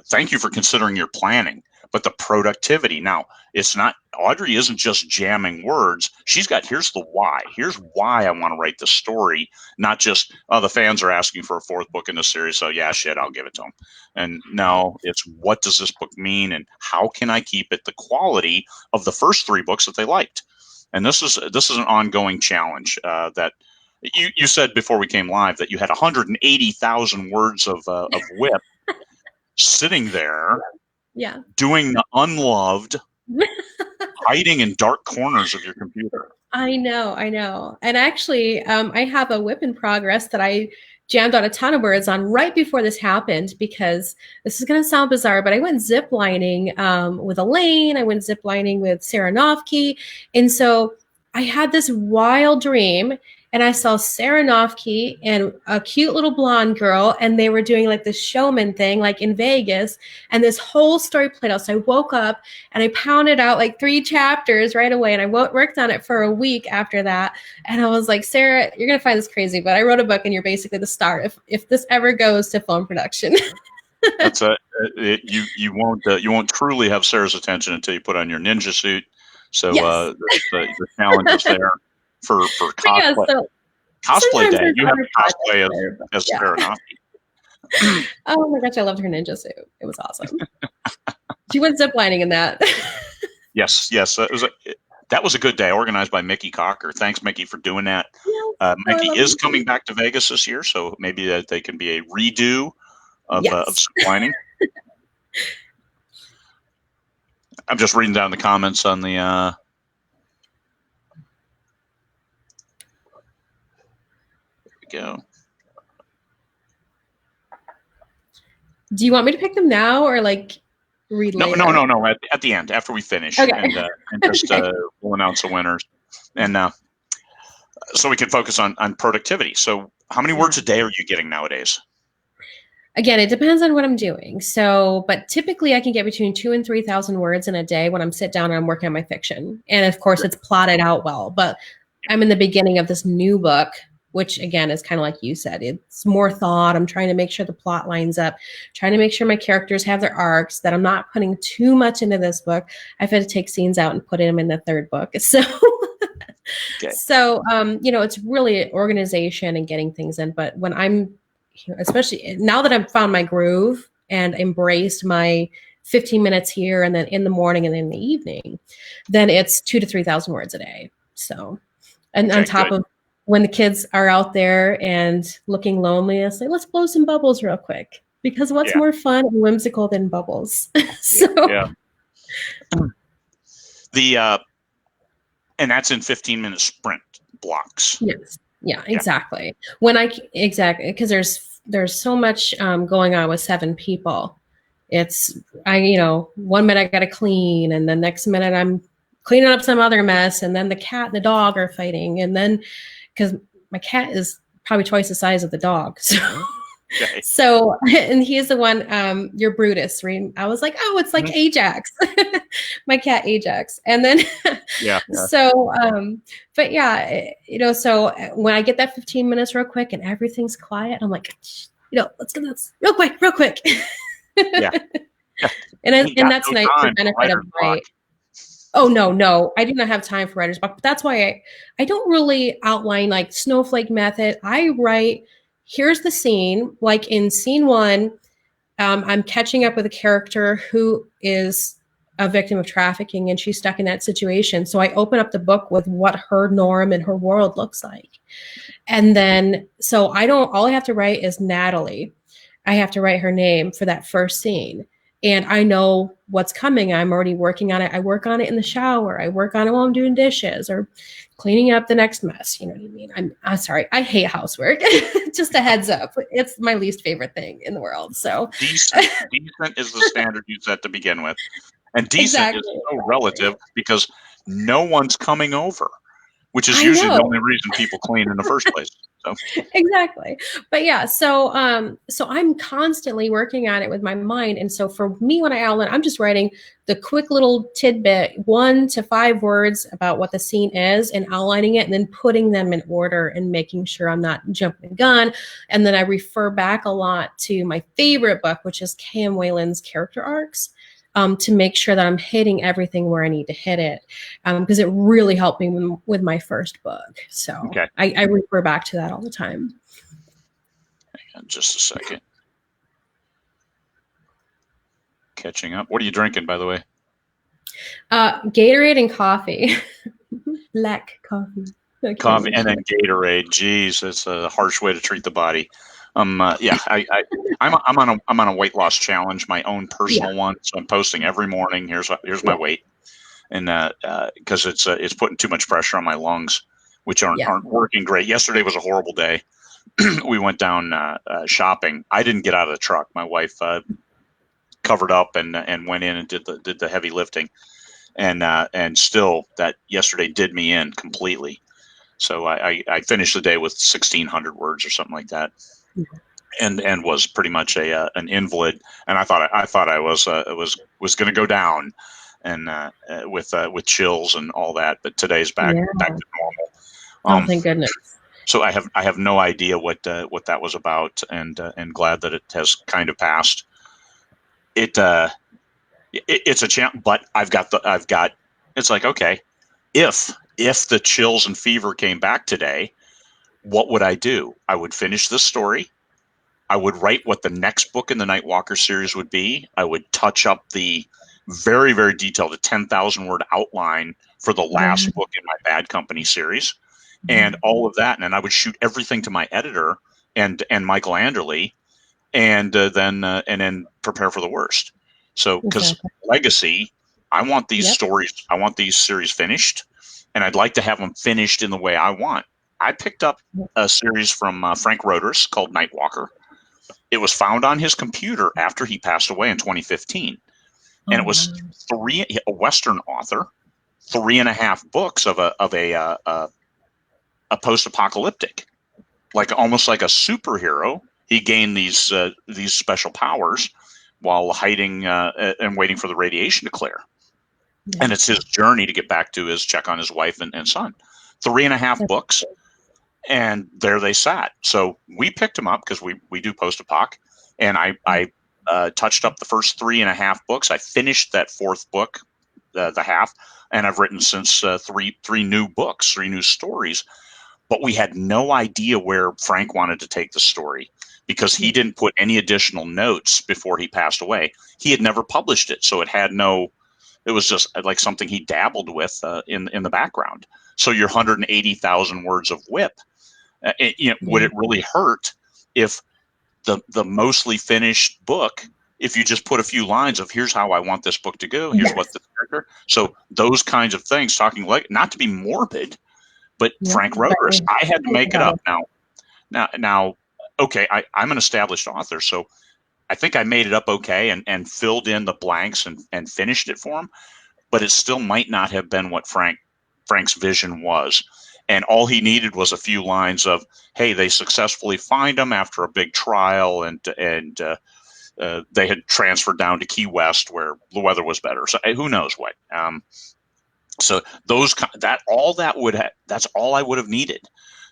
Speaker 1: thank you for considering your planning. But the productivity, now, it's not, Audrey isn't just jamming words. Here's the why. Here's why I want to write this story, not just, the fans are asking for a 4th book in this series, so yeah, shit, I'll give it to them. And no, it's what does this book mean, and how can I keep it the quality of the first 3 books that they liked? And this is an ongoing challenge that You said before we came live that you had 180,000 words of WIP sitting there
Speaker 2: Yeah.
Speaker 1: doing the unloved, hiding in dark corners of your computer.
Speaker 2: I know. And actually, I have a whip in progress that I jammed out a ton of words on right before this happened because this is going to sound bizarre, but I went ziplining with Elaine. I went ziplining with Sarah Noffke. And so I had this wild dream and I saw Sarah Noffke and a cute little blonde girl, and they were doing like this showman thing, like in Vegas. And this whole story played out. So I woke up and I pounded out like 3 chapters right away. And I worked on it for a week after that. And I was like, Sarah, you're going to find this crazy, but I wrote a book and you're basically the star if this ever goes to film production.
Speaker 1: That's you won't truly have Sarah's attention until you put on your ninja suit. So
Speaker 2: Yes.
Speaker 1: the challenge is there for cosplay.
Speaker 2: Yeah, so
Speaker 1: Cosplay day. You have
Speaker 2: other
Speaker 1: cosplay
Speaker 2: there,
Speaker 1: as
Speaker 2: yeah.
Speaker 1: Sarah Noffke.
Speaker 2: Oh my gosh, I loved her ninja suit. It was awesome. She went ziplining in that.
Speaker 1: Yes. That was a good day, organized by Mickey Cocker. Thanks, Mickey, for doing that.
Speaker 2: Yes.
Speaker 1: Mickey is coming back to Vegas this year, so maybe that they can be a redo of ziplining. I'm just reading down the comments on the. There we go.
Speaker 2: Do you want me to pick them now or like read later?
Speaker 1: No. At the end, after we finish,
Speaker 2: okay.
Speaker 1: and just we'll announce the winners, and so we can focus on productivity. So, how many words a day are you getting nowadays?
Speaker 2: Again, it depends on what I'm doing. So, but typically I can get between 2,000 and 3,000 words in a day when I'm sit down and I'm working on my fiction. And of course, it's plotted out well. But I'm in the beginning of this new book, which again is kind of like you said, it's more thought. I'm trying to make sure the plot lines up, trying to make sure my characters have their arcs, that I'm not putting too much into this book. I've had to take scenes out and put them in the third book. So, it's really organization and getting things in. But when I'm, especially now that I've found my groove and embraced my 15 minutes here and then in the morning and in the evening, then it's 2,000 to 3,000 words a day. So, and on top of when the kids are out there and looking lonely, I say, let's blow some bubbles real quick, because what's more fun and whimsical than bubbles?
Speaker 1: And that's in 15-minute sprint blocks.
Speaker 2: Yes. Yeah, exactly. Because there's so much going on with 7 people. It's 1 minute I got to clean, and the next minute I'm cleaning up some other mess, and then the cat and the dog are fighting, and then because my cat is probably twice the size of the dog, so and he's the one, you're Brutus. I was like, oh, it's like Ajax, my cat Ajax, and then so so when I get that 15 minutes real quick and everything's quiet, I'm like, let's do this real quick. And that's nice for benefit of my. Oh, no, I do not have time for writer's block. But that's why I don't really outline like snowflake method. I write, here's the scene. Like in scene 1, I'm catching up with a character who is a victim of trafficking, and she's stuck in that situation. So I open up the book with what her norm and her world looks like. And then, so all I have to write is Natalie. I have to write her name for that first scene. And I know what's coming. I'm already working on it. I work on it in the shower. I work on it while I'm doing dishes or cleaning up the next mess. You know what I mean? I'm sorry. I hate housework. Just a heads up. It's my least favorite thing in the world. So
Speaker 1: decent is the standard you set to begin with. And decent is so relative because no one's coming over, which is usually the only reason people clean in the first place. So.
Speaker 2: Exactly. But so I'm constantly working on it with my mind. And so for me, when I outline, I'm just writing the quick little tidbit, 1 to 5 words about what the scene is, and outlining it and then putting them in order and making sure I'm not jumping the gun. And then I refer back a lot to my favorite book, which is K.M. Whalen's character arcs. To make sure that I'm hitting everything where I need to hit it, because it really helped me with my first book. So I refer back to that all the time.
Speaker 1: Hang on just a second. Catching up. What are you drinking, by the way?
Speaker 2: Gatorade and coffee. Black coffee. I can
Speaker 1: Coffee and then
Speaker 2: imagine.
Speaker 1: Gatorade. Geez, it's a harsh way to treat the body. Yeah, I'm on a weight loss challenge, my own
Speaker 2: Yeah,
Speaker 1: personal one. So I'm posting every morning. Here's my
Speaker 2: yeah,
Speaker 1: weight, and because it's putting too much pressure on my lungs, which
Speaker 2: yeah.
Speaker 1: aren't working great. Yesterday was a horrible day. We went down shopping. I didn't get out of the truck. My wife covered up and went in and did the heavy lifting, and still that yesterday did me in completely. So I finished the day with 1,600 words or something like that, and was pretty much a an invalid. And I thought I was going to go down, and with chills and all that. But today's back
Speaker 2: Yeah.
Speaker 1: to normal.
Speaker 2: Oh,
Speaker 1: Um,
Speaker 2: thank goodness.
Speaker 1: so I have no idea what that was about, and glad that it has kind of passed. It it's a champ, but I've got. It's like, okay, if the chills and fever came back today, what would I do? I would finish this story. I would write what the next book in the Nightwalker series would be. I would touch up the very, very detailed, 10,000 word outline for the
Speaker 2: Yeah.
Speaker 1: last book in my Bad Company series, and all of that. And then I would shoot everything to my editor and Michael Anderley, and then prepare for the worst. So, because
Speaker 2: Exactly.
Speaker 1: Legacy,
Speaker 2: Yep.
Speaker 1: I want these series finished, and I'd like to have them finished in the way I want. I picked up a series from Frank Roeder's called Nightwalker. It was found on his computer after he passed away in 2015,
Speaker 2: Oh,
Speaker 1: and it was
Speaker 2: wow.
Speaker 1: a Western author, 3.5 books of a post-apocalyptic, like almost like a superhero. He gained these special powers while hiding and waiting for the radiation to clear.
Speaker 2: Yeah.
Speaker 1: And it's his journey to get back to his check on his wife and son. 3.5 books, and there they sat. So we picked them up because we do post apoc, and I touched up the first 3.5 books. I finished that fourth book, the half, and I've written since three new books, three new stories. But we had no idea where Frank wanted to take the story because he
Speaker 2: Yeah.
Speaker 1: didn't put any additional notes before he passed away. He had never published it, so it had no. It was just like something he dabbled with in the background. So your 180,000 words of whip, would
Speaker 2: Yeah.
Speaker 1: it really hurt if the mostly finished book, if you just put a few lines of here's how I want this book to go, here's what
Speaker 2: Yes.
Speaker 1: the character. So those kinds of things, talking like not to be morbid, but
Speaker 2: Yeah.
Speaker 1: Frank
Speaker 2: But
Speaker 1: Roeder's, I had to
Speaker 2: think
Speaker 1: make it
Speaker 2: about
Speaker 1: up
Speaker 2: it.
Speaker 1: now. Okay, I'm an established author, so I think I made it up okay and filled in the blanks and finished it for him, but it still might not have been what Frank's vision was. And all he needed was a few lines of, "Hey, they successfully find him after a big trial, and they had transferred down to Key West where the weather was better." So who knows what? So those that's all I would have needed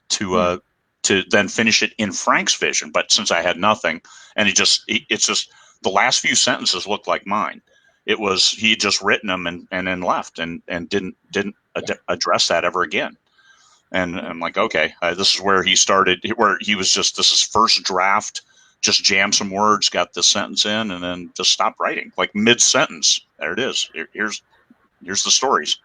Speaker 1: to
Speaker 2: Yeah.
Speaker 1: to then finish it in Frank's vision. But since I had nothing, and it's just the last few sentences looked like mine. It was he had just written them and then left and didn't
Speaker 2: Yeah.
Speaker 1: address that ever again. And I'm like, okay, this is where he started, where he was just this is first draft, just jam some words, got the sentence in, and then just stop writing like mid sentence. There it is. Here's the stories.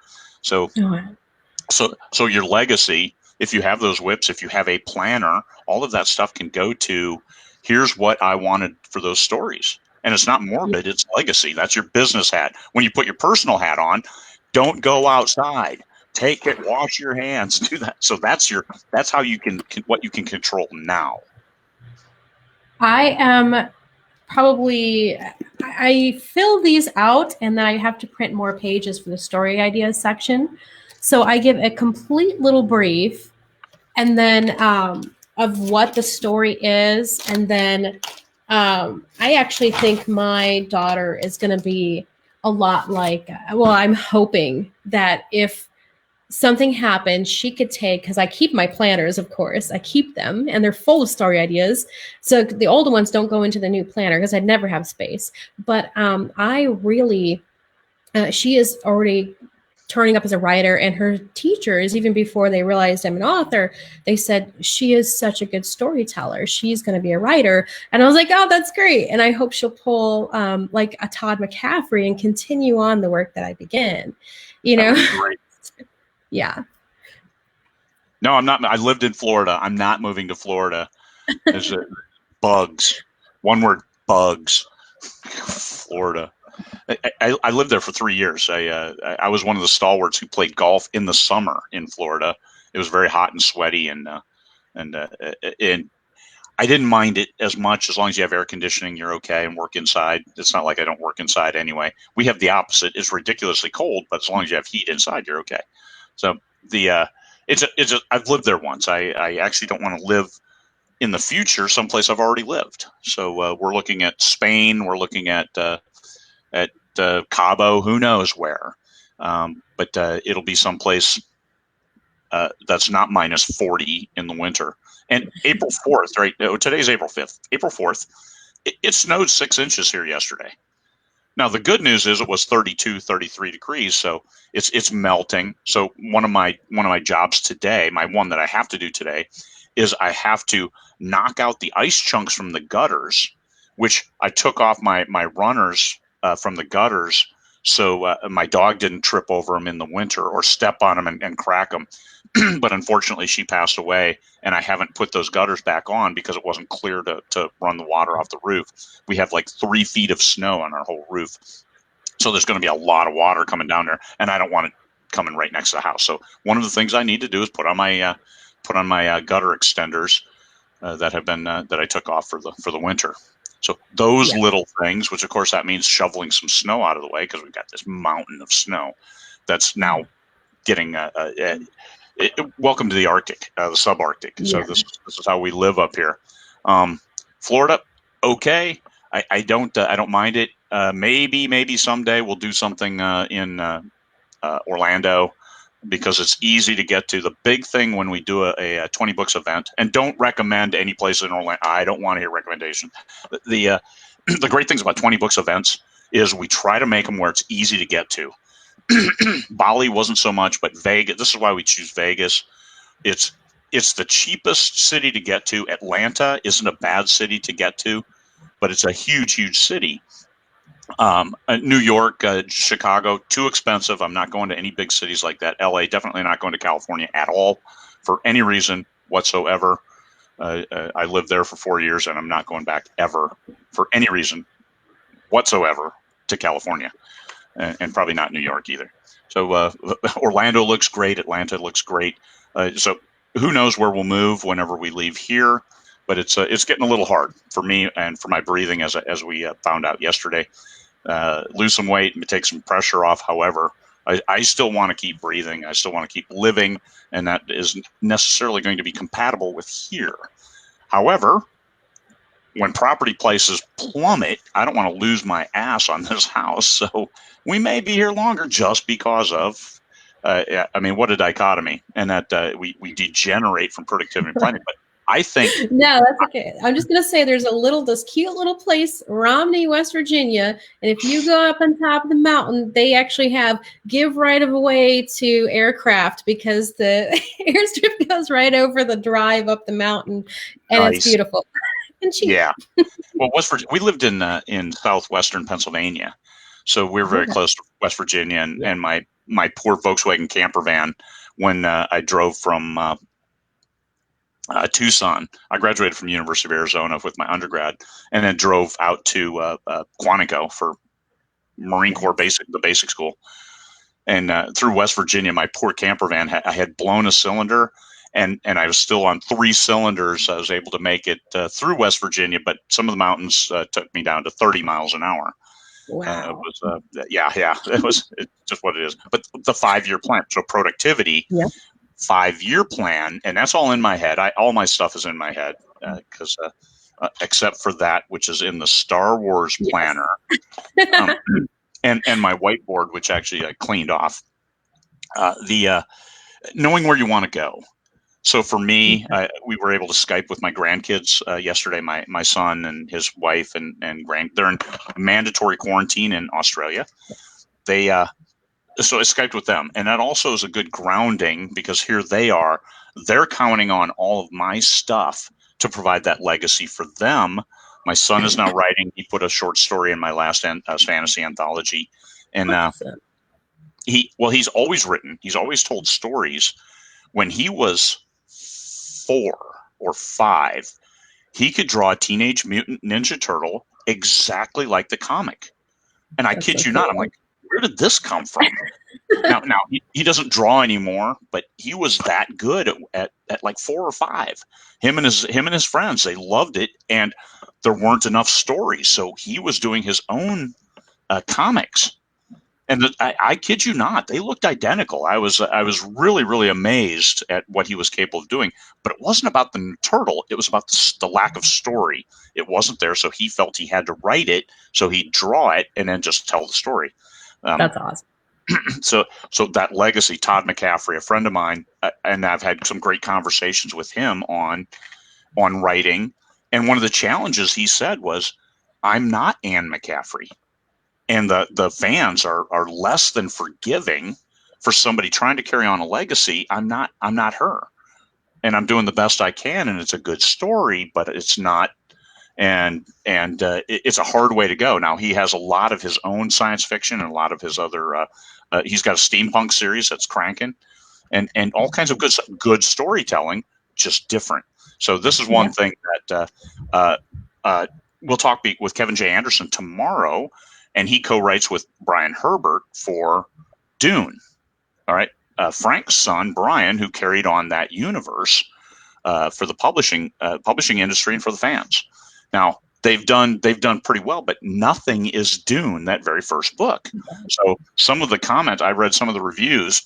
Speaker 1: So
Speaker 2: Oh,
Speaker 1: so your legacy, if you have those whips, if you have a planner, all of that stuff can go to here's what I wanted for those stories. And it's not
Speaker 2: yeah.
Speaker 1: morbid, it's legacy. That's your business hat. When you put your personal hat on, don't go outside. Take it, wash your hands, do that. So that's how you can what you can control now.
Speaker 2: I am probably I fill these out and then I have to print more pages for the story ideas section. So I give a complete little brief and then of what the story is, and then I actually think my daughter is going to be a lot like. Well, I'm hoping that if something happens, she could take, because I keep my planners, of course, I keep them and they're full of story ideas. So the older ones don't go into the new planner because I'd never have space. But I really, she is already turning up as a writer, and her teachers, even before they realized I'm an author, they said she is such a good storyteller, she's going to be a writer. And I was like, oh, that's great. And I hope she'll pull like a Todd McCaffrey and continue on the work that I began, you
Speaker 1: That
Speaker 2: know.
Speaker 1: would be great.
Speaker 2: Yeah.
Speaker 1: No, I'm not. I lived in Florida. I'm not moving to Florida. There's bugs. One word, bugs. Florida. I lived there for 3 years. I was one of the stalwarts who played golf in the summer in Florida. It was very hot and sweaty, and I didn't mind it as much as long as you have air conditioning, you're okay, and work inside. It's not like I don't work inside anyway. We have the opposite. It's ridiculously cold, but as long as you have heat inside, you're okay. So I've lived there once. I actually don't want to live in the future someplace I've already lived. So we're looking at Spain. We're looking at Cabo. Who knows where? But it'll be someplace that's not minus 40 in the winter. And April 4th, right? Today's April 5th. April 4th, it snowed 6 inches here yesterday. Now, the good news is it was 32, 33 degrees, so it's melting. So one of my jobs today, my one that I have to do today, is I have to knock out the ice chunks from the gutters, which I took off my runners from the gutters so my dog didn't trip over them in the winter or step on them and crack them. But unfortunately, she passed away, and I haven't put those gutters back on because it wasn't clear to run the water off the roof. We have like 3 feet of snow on our whole roof. So there's going to be a lot of water coming down there, and I don't want it coming right next to the house. So one of the things I need to do is put on my gutter extenders that I took off for the winter. So those little things, which of course that means shoveling some snow out of the way because we've got this mountain of snow that's now getting welcome to the Arctic, the subarctic. So this is how we live up here. Florida, okay. I don't mind it. Maybe someday we'll do something in Orlando because it's easy to get to. The big thing when we do a 20 books event, and don't recommend any place in Orlando. I don't want to hear recommendation. The great things about 20 books events is we try to make them where it's easy to get to. Bali wasn't so much, but Vegas. This is why we choose Vegas. It's the cheapest city to get to. Atlanta isn't a bad city to get to, but it's a huge city. New York, Chicago, too expensive. I'm not going to any big cities like that. LA, definitely not going to California at all for any reason whatsoever. I lived there for 4 years, and I'm not going back ever for any reason whatsoever to California, and probably not New York either. So Orlando looks great. Atlanta looks great. So who knows where we'll move whenever we leave here. But it's getting a little hard for me and for my breathing, as we found out yesterday. Lose some weight and take some pressure off. However, I still want to keep breathing. I still want to keep living, and that isn't necessarily going to be compatible with here. However, when property prices plummet, I don't want to lose my ass on this house. So we may be here longer just because of, I mean, what a dichotomy, and that we degenerate from productivity and planning. But I think
Speaker 2: no, that's okay. I'm just gonna say there's this cute little place, Romney, West Virginia, and if you go up on top of the mountain, they actually have give right of way to aircraft because the airstrip goes right over the drive up the mountain, and
Speaker 1: nice.
Speaker 2: It's beautiful and cheap.
Speaker 1: Yeah. Well, West Virginia, we lived in southwestern Pennsylvania, so we're very close to West Virginia, and my poor Volkswagen camper van when I drove from Tucson. I graduated from the University of Arizona with my undergrad, and then drove out to Quantico for Marine Corps the basic school. And through West Virginia, my poor camper van, I had blown a cylinder, and I was still on 3 cylinders. I was able to make it through West Virginia, but some of the mountains took me down to 30 miles an hour.
Speaker 2: Wow.
Speaker 1: It was just what it is. But the 5-year plan, so productivity.
Speaker 2: Yeah.
Speaker 1: 5-year plan, and that's all in my head. All my stuff is in my head because except for that which is in the Star Wars planner and my whiteboard, which actually I cleaned off. Knowing where you want to go. So for me, we were able to Skype with my grandkids yesterday. My son and his wife and they're in mandatory quarantine in Australia. So I Skyped with them, and that also is a good grounding because here they're counting on all of my stuff to provide that legacy for them. My son is now writing. He put a short story in my last fantasy anthology, and he's always written. He's always told stories. When he was 4 or 5, he could draw a Teenage Mutant Ninja Turtle exactly like the comic. And I
Speaker 2: That's
Speaker 1: kid
Speaker 2: so
Speaker 1: you not, I'm
Speaker 2: cool.
Speaker 1: like, where did this come from? Now he doesn't draw anymore, but he was that good at like 4 or 5. Him and his friends, they loved it, and there weren't enough stories, so he was doing his own comics. And I kid you not, they looked identical. I was really really amazed at what he was capable of doing. But it wasn't about the turtle; it was about the lack of story. It wasn't there, so he felt he had to write it, so he'd draw it and then just tell the story. Um,
Speaker 2: That's awesome.
Speaker 1: so that legacy, Todd McCaffrey, a friend of mine, and I've had some great conversations with him on writing. And one of the challenges he said was, "I'm not Anne McCaffrey." And the fans are less than forgiving for somebody trying to carry on a legacy. I'm not her, and I'm doing the best I can, and it's a good story, but it's not. And it's a hard way to go. Now he has a lot of his own science fiction and a lot of his other. He's got a steampunk series that's cranking, and all kinds of good storytelling, just different. So this is one
Speaker 2: Yeah.
Speaker 1: thing that we'll talk with Kevin J. Anderson tomorrow, and he co-writes with Brian Herbert for Dune. All right, Frank's son Brian, who carried on that universe for the publishing industry and for the fans. Now they've done pretty well, but nothing is Dune, that very first book. So some of the comments, I read some of the reviews,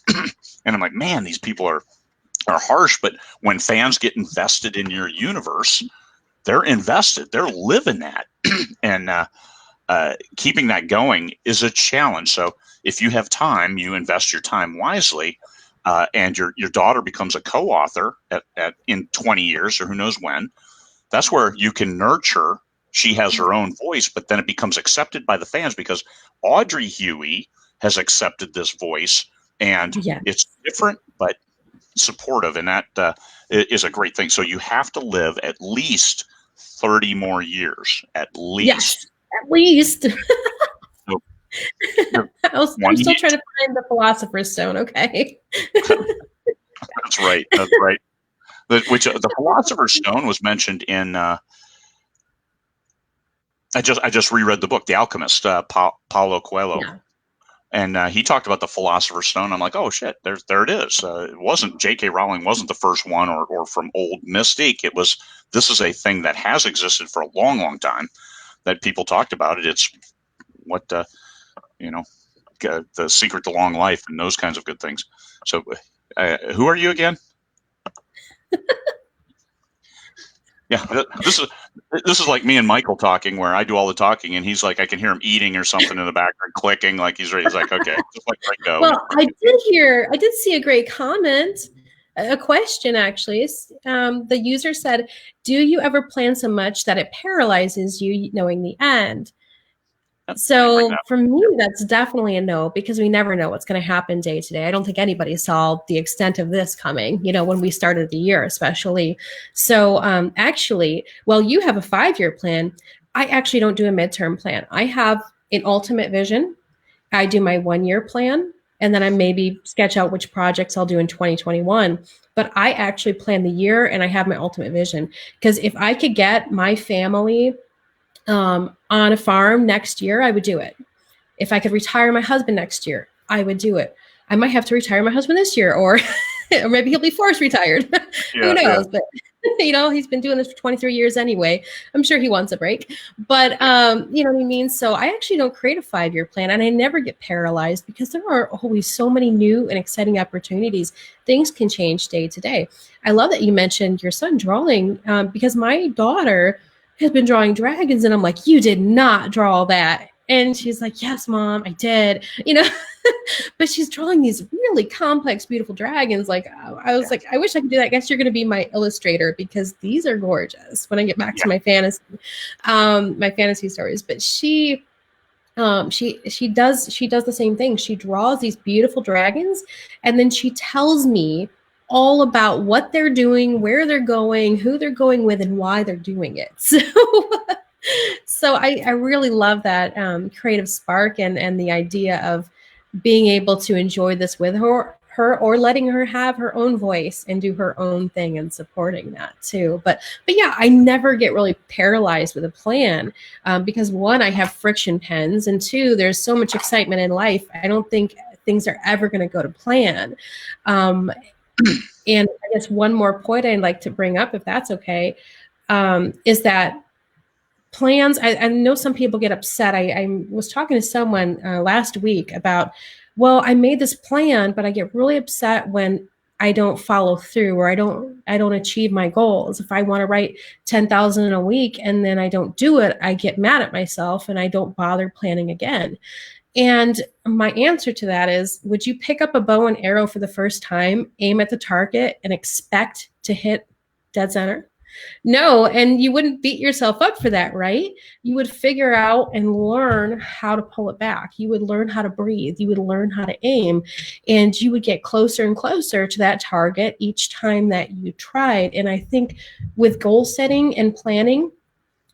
Speaker 1: and I'm like, man, these people are harsh. But when fans get invested in your universe, they're invested. They're living that, and keeping that going is a challenge. So if you have time, you invest your time wisely, and your daughter becomes a co-author in 20 years or who knows when. That's where you can nurture. She has her own voice, but then it becomes accepted by the fans because Audrey Hughey has accepted this voice, and
Speaker 2: Yeah.
Speaker 1: it's different but supportive, and that is a great thing. So you have to live at least 30 more years, at
Speaker 2: Yes.
Speaker 1: least.
Speaker 2: At least.
Speaker 1: So
Speaker 2: I'm
Speaker 1: one
Speaker 2: still
Speaker 1: year.
Speaker 2: trying to find the Philosopher's Stone. Okay.
Speaker 1: That's right. That's right. The Philosopher's Stone was mentioned in. I just reread the book, The Alchemist, Paulo Coelho,
Speaker 2: Yeah.
Speaker 1: and he talked about the Philosopher's Stone. I'm like, oh shit, there it is. It wasn't J.K. Rowling wasn't the first one, or from old Mystique. This is a thing that has existed for a long, long time. That people talked about it. It's what you know, the secret to long life and those kinds of good things. So, who are you again? Yeah, this is like me and Michael talking, where I do all the talking, and he's like, I can hear him eating or something in the background, clicking, like he's ready. He's like, okay, just like go.
Speaker 2: Well, I did see a great comment, a question actually. The user said, "Do you ever plan so much that it paralyzes you knowing the end?" So for me, that's definitely a no, because we never know what's going to happen day to day. I don't think anybody saw the extent of this coming, when we started the year, especially. So actually, well, you have a 5-year plan. I actually don't do a midterm plan. I have an ultimate vision. I do my 1-year plan, and then I maybe sketch out which projects I'll do in 2021. But I actually plan the year, and I have my ultimate vision. Because if I could get my family on a farm next year, I would do it. If I could retire my husband next year, I would do it. I might have to retire my husband this year, or or maybe he'll be forced retired. Who knows? But he's been doing this for 23 years anyway. I'm sure he wants a break. But you know what I mean? So I actually don't create a 5-year plan, and I never get paralyzed because there are always so many new and exciting opportunities. Things can change day to day. I love that you mentioned your son drawing, because my daughter has been drawing dragons, and I'm like, you did not draw that. And she's like, yes, Mom, I did. But she's drawing these really complex, beautiful dragons. Like, I was like, I wish I could do that. I guess you're going to be my illustrator, because these are gorgeous when I get back to my fantasy stories. But she does the same thing. She draws these beautiful dragons, and then she tells me all about what they're doing, where they're going, who they're going with, and why they're doing it. So I really love that creative spark, and the idea of being able to enjoy this with her, or letting her have her own voice and do her own thing and supporting that too. But yeah, I never get really paralyzed with a plan, because one, I have friction pens, and two, there's so much excitement in life. I don't think things are ever going to go to plan. And I guess one more point I'd like to bring up, if that's okay, is that plans, I know some people get upset. I was talking to someone last week about, well, I made this plan, but I get really upset when I don't follow through, or I don't achieve my goals. If I want to write 10,000 in a week and then I don't do it, I get mad at myself and I don't bother planning again. And my answer to that is, would you pick up a bow and arrow for the first time, aim at the target, and expect to hit dead center? No, and you wouldn't beat yourself up for that, right? You would figure out and learn how to pull it back. You would learn how to breathe. You would learn how to aim, and you would get closer and closer to that target each time that you tried. And I think with goal setting and planning,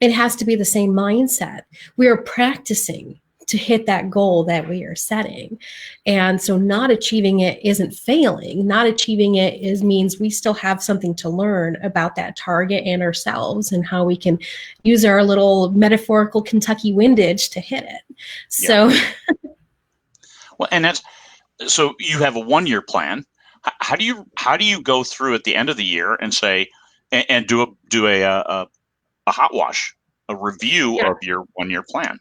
Speaker 2: it has to be the same mindset. We are practicing to hit that goal that we are setting. And so not achieving it isn't failing. Not achieving it means we still have something to learn about that target and ourselves, and how we can use our little metaphorical Kentucky windage to hit it. So
Speaker 1: yeah. Well, and that's, so you have a 1-year plan. How do you go through at the end of the year and say, and do a hot wash, a review of your 1-year plan?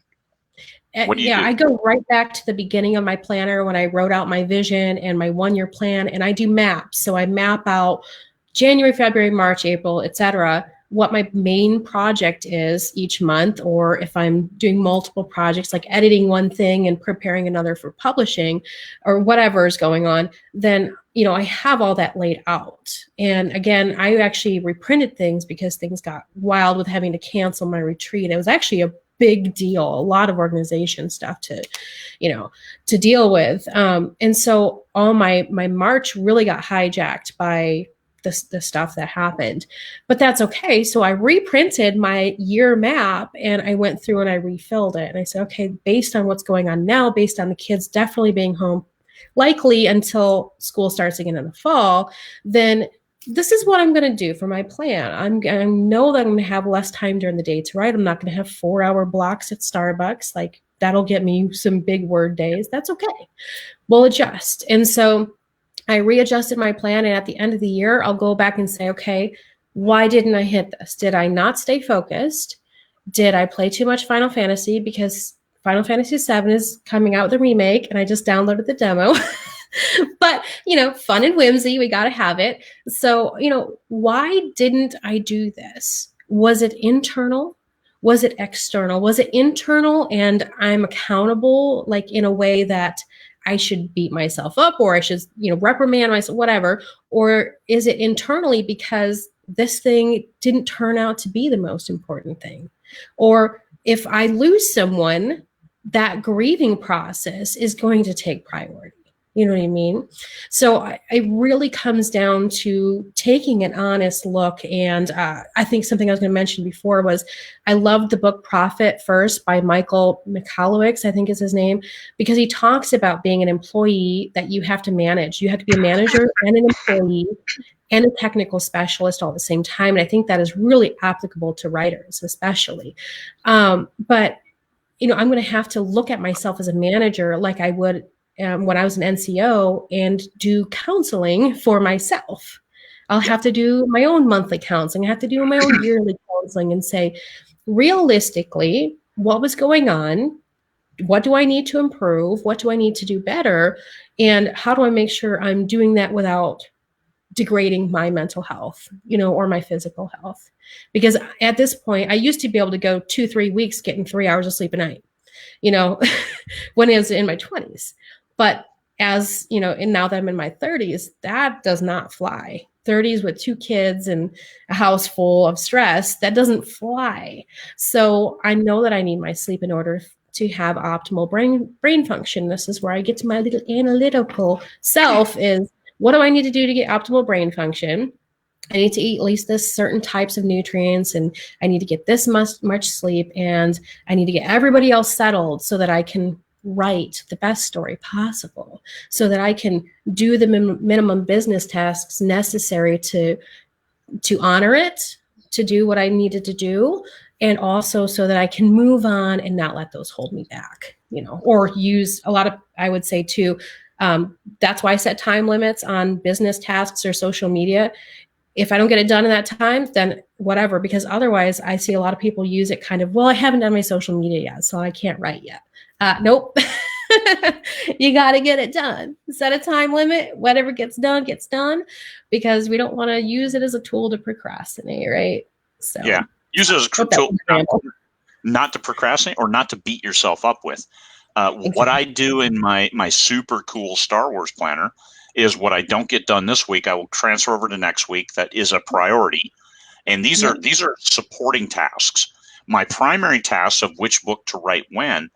Speaker 1: What do you do?
Speaker 2: I go right back to the beginning of my planner when I wrote out my vision and my 1-year plan, and I do maps. So I map out January, February, March, April, etc., what my main project is each month, or if I'm doing multiple projects, like editing one thing and preparing another for publishing, or whatever is going on, then I have all that laid out. And again, I actually reprinted things because things got wild with having to cancel my retreat. It was actually a big deal, a lot of organization stuff to deal with. And so all my March really got hijacked by the stuff that happened, but that's okay. So I reprinted my year map and I went through and I refilled it. And I said, okay, based on what's going on now, based on the kids definitely being home, likely until school starts again in the fall, then this is what I'm going to do for my plan. I'm going to know that I'm going to have less time during the day to write. I'm not going to have 4-hour blocks at Starbucks. Like, that'll get me some big word days. That's okay. We'll adjust. And so I readjusted my plan. And at the end of the year, I'll go back and say, okay, why didn't I hit this? Did I not stay focused? Did I play too much Final Fantasy? Because Final Fantasy VII is coming out with a remake and I just downloaded the demo. But, fun and whimsy, we got to have it. So, why didn't I do this? Was it internal? Was it external? Was it internal and I'm accountable, like in a way that I should beat myself up, or I should, reprimand myself, whatever? Or is it internally because this thing didn't turn out to be the most important thing? Or if I lose someone, that grieving process is going to take priority. You know what I mean? So it really comes down to taking an honest look. And I think something I was going to mention before was I loved the book Profit First by Michael Michalowicz, I think is his name, because he talks about being an employee that you have to manage. You have to be a manager and an employee and a technical specialist all at the same time. And I think that is really applicable to writers, especially. But, I'm going to have to look at myself as a manager like I would when I was an NCO and do counseling for myself. I'll have to do my own monthly counseling. I have to do my own yearly counseling and say, realistically, what was going on? What do I need to improve? What do I need to do better? And how do I make sure I'm doing that without degrading my mental health, or my physical health? Because at this point, I used to be able to go 2-3 weeks getting 3 hours of sleep a night, when I was in my 20s. But as, and now that I'm in my 30s, that does not fly. 30s with 2 kids and a house full of stress, that doesn't fly. So I know that I need my sleep in order to have optimal brain function. This is where I get to my little analytical self is, what do I need to do to get optimal brain function? I need to eat at least this certain types of nutrients, and I need to get this much sleep, and I need to get everybody else settled so that I can write the best story possible so that I can do the minimum business tasks necessary to honor it, to do what I needed to do, and also so that I can move on and not let those hold me back, or use a lot of, I would say too, that's why I set time limits on business tasks or social media. If I don't get it done in that time, then whatever, because otherwise I see a lot of people use it kind of, well, I haven't done my social media yet, so I can't write yet. Nope. You got to get it done. Set a time limit. Whatever gets done, because we don't want to use it as a tool to procrastinate, right? So
Speaker 1: Yeah, use it as a tool not to procrastinate or not to beat yourself up with. Exactly. What I do in my super cool Star Wars planner is what I don't get done this week, I will transfer over to next week. That is a priority. And these are supporting tasks. My primary tasks of which book to write when,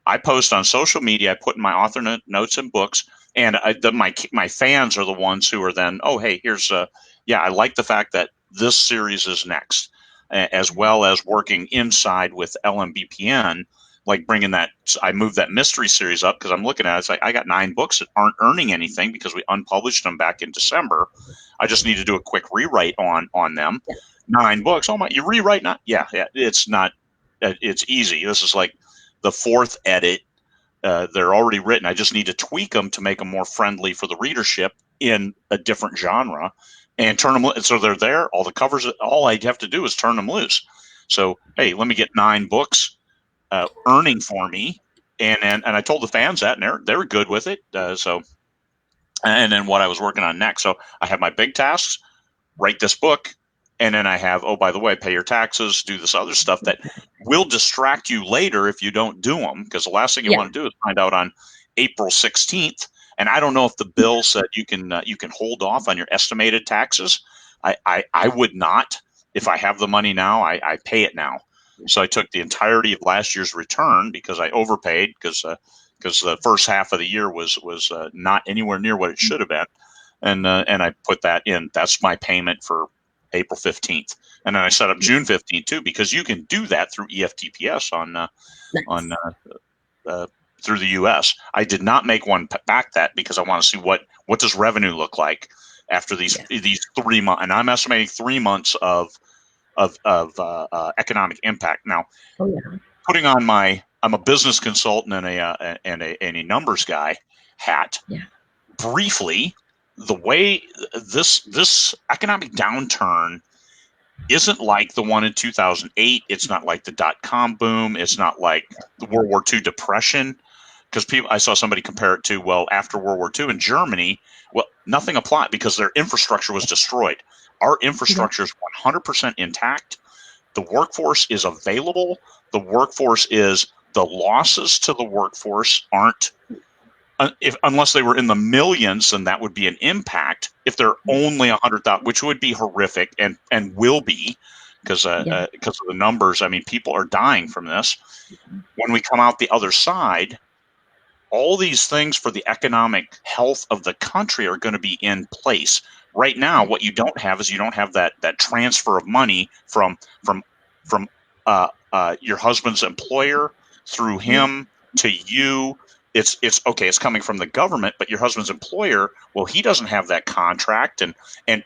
Speaker 1: I post on social media. I put in my author notes and books, and my fans are the ones who are then, oh, hey, here's I like the fact that this series is next, as well as working inside with LMBPN, like bringing that. I moved that mystery series up because I'm looking at it. It's like I got 9 books that aren't earning anything because we unpublished them back in December. I just need to do a quick rewrite on them. Yeah. 9 books. Oh my! You rewrite not? Yeah. It's not. It's easy. This is like the 4th edit. They're already written. I just need to tweak them to make them more friendly for the readership in a different genre, and turn them. So they're there. All the covers. All I have to do is turn them loose. So hey, let me get 9 books earning for me, and I told the fans that, and they're good with it. So, and then what I was working on next. So I have my big tasks: write this book. And then I have, oh, by the way, pay your taxes, do this other stuff that will distract you later if you don't do them. Because the last thing you want to do is find out on April 16th. And I don't know if the bill said you can hold off on your estimated taxes. I would not. If I have the money now, I pay it now. So I took the entirety of last year's return because I overpaid because the first half of the year was not anywhere near what it should have been. And I put that in. That's my payment for April 15th. And then I set up June 15th too, because you can do that through EFTPS through the US. I did not make one back that because I want to see what does revenue look like after these 3 months. And I'm estimating 3 months of economic impact. Now, putting on I'm a business consultant and a numbers guy hat. Yeah. Briefly, the way this economic downturn isn't like the one in 2008. It's not like the dot-com boom. It's not like the World War II depression. Because I saw somebody compare it to, well, after World War II in Germany, well, nothing applied because their infrastructure was destroyed. Our infrastructure is 100% intact. The workforce is available. The losses to the workforce aren't, unless they were in the millions, then that would be an impact. If they're only 100,000, which would be horrific and will be because of the numbers. I mean, people are dying from this. When we come out the other side, all these things for the economic health of the country are going to be in place. Right now, what you don't have is you don't have that transfer of money from your husband's employer through him to you. It's okay. It's coming from the government, but your husband's employer, well, he doesn't have that contract,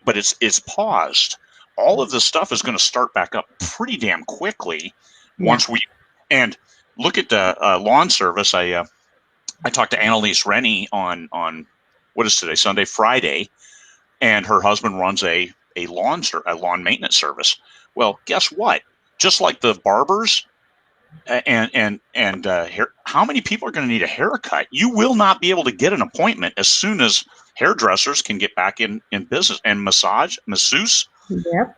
Speaker 1: but it's paused. All of this stuff is going to start back up pretty damn quickly once and look at the lawn service. I talked to Annalise Rennie on what is today, Sunday, Friday, and her husband runs a lawn maintenance service. Well, guess what? Just like the barbers. How many people are going to need a haircut? You will not be able to get an appointment as soon as hairdressers can get back in business, and masseuse.
Speaker 2: Yep.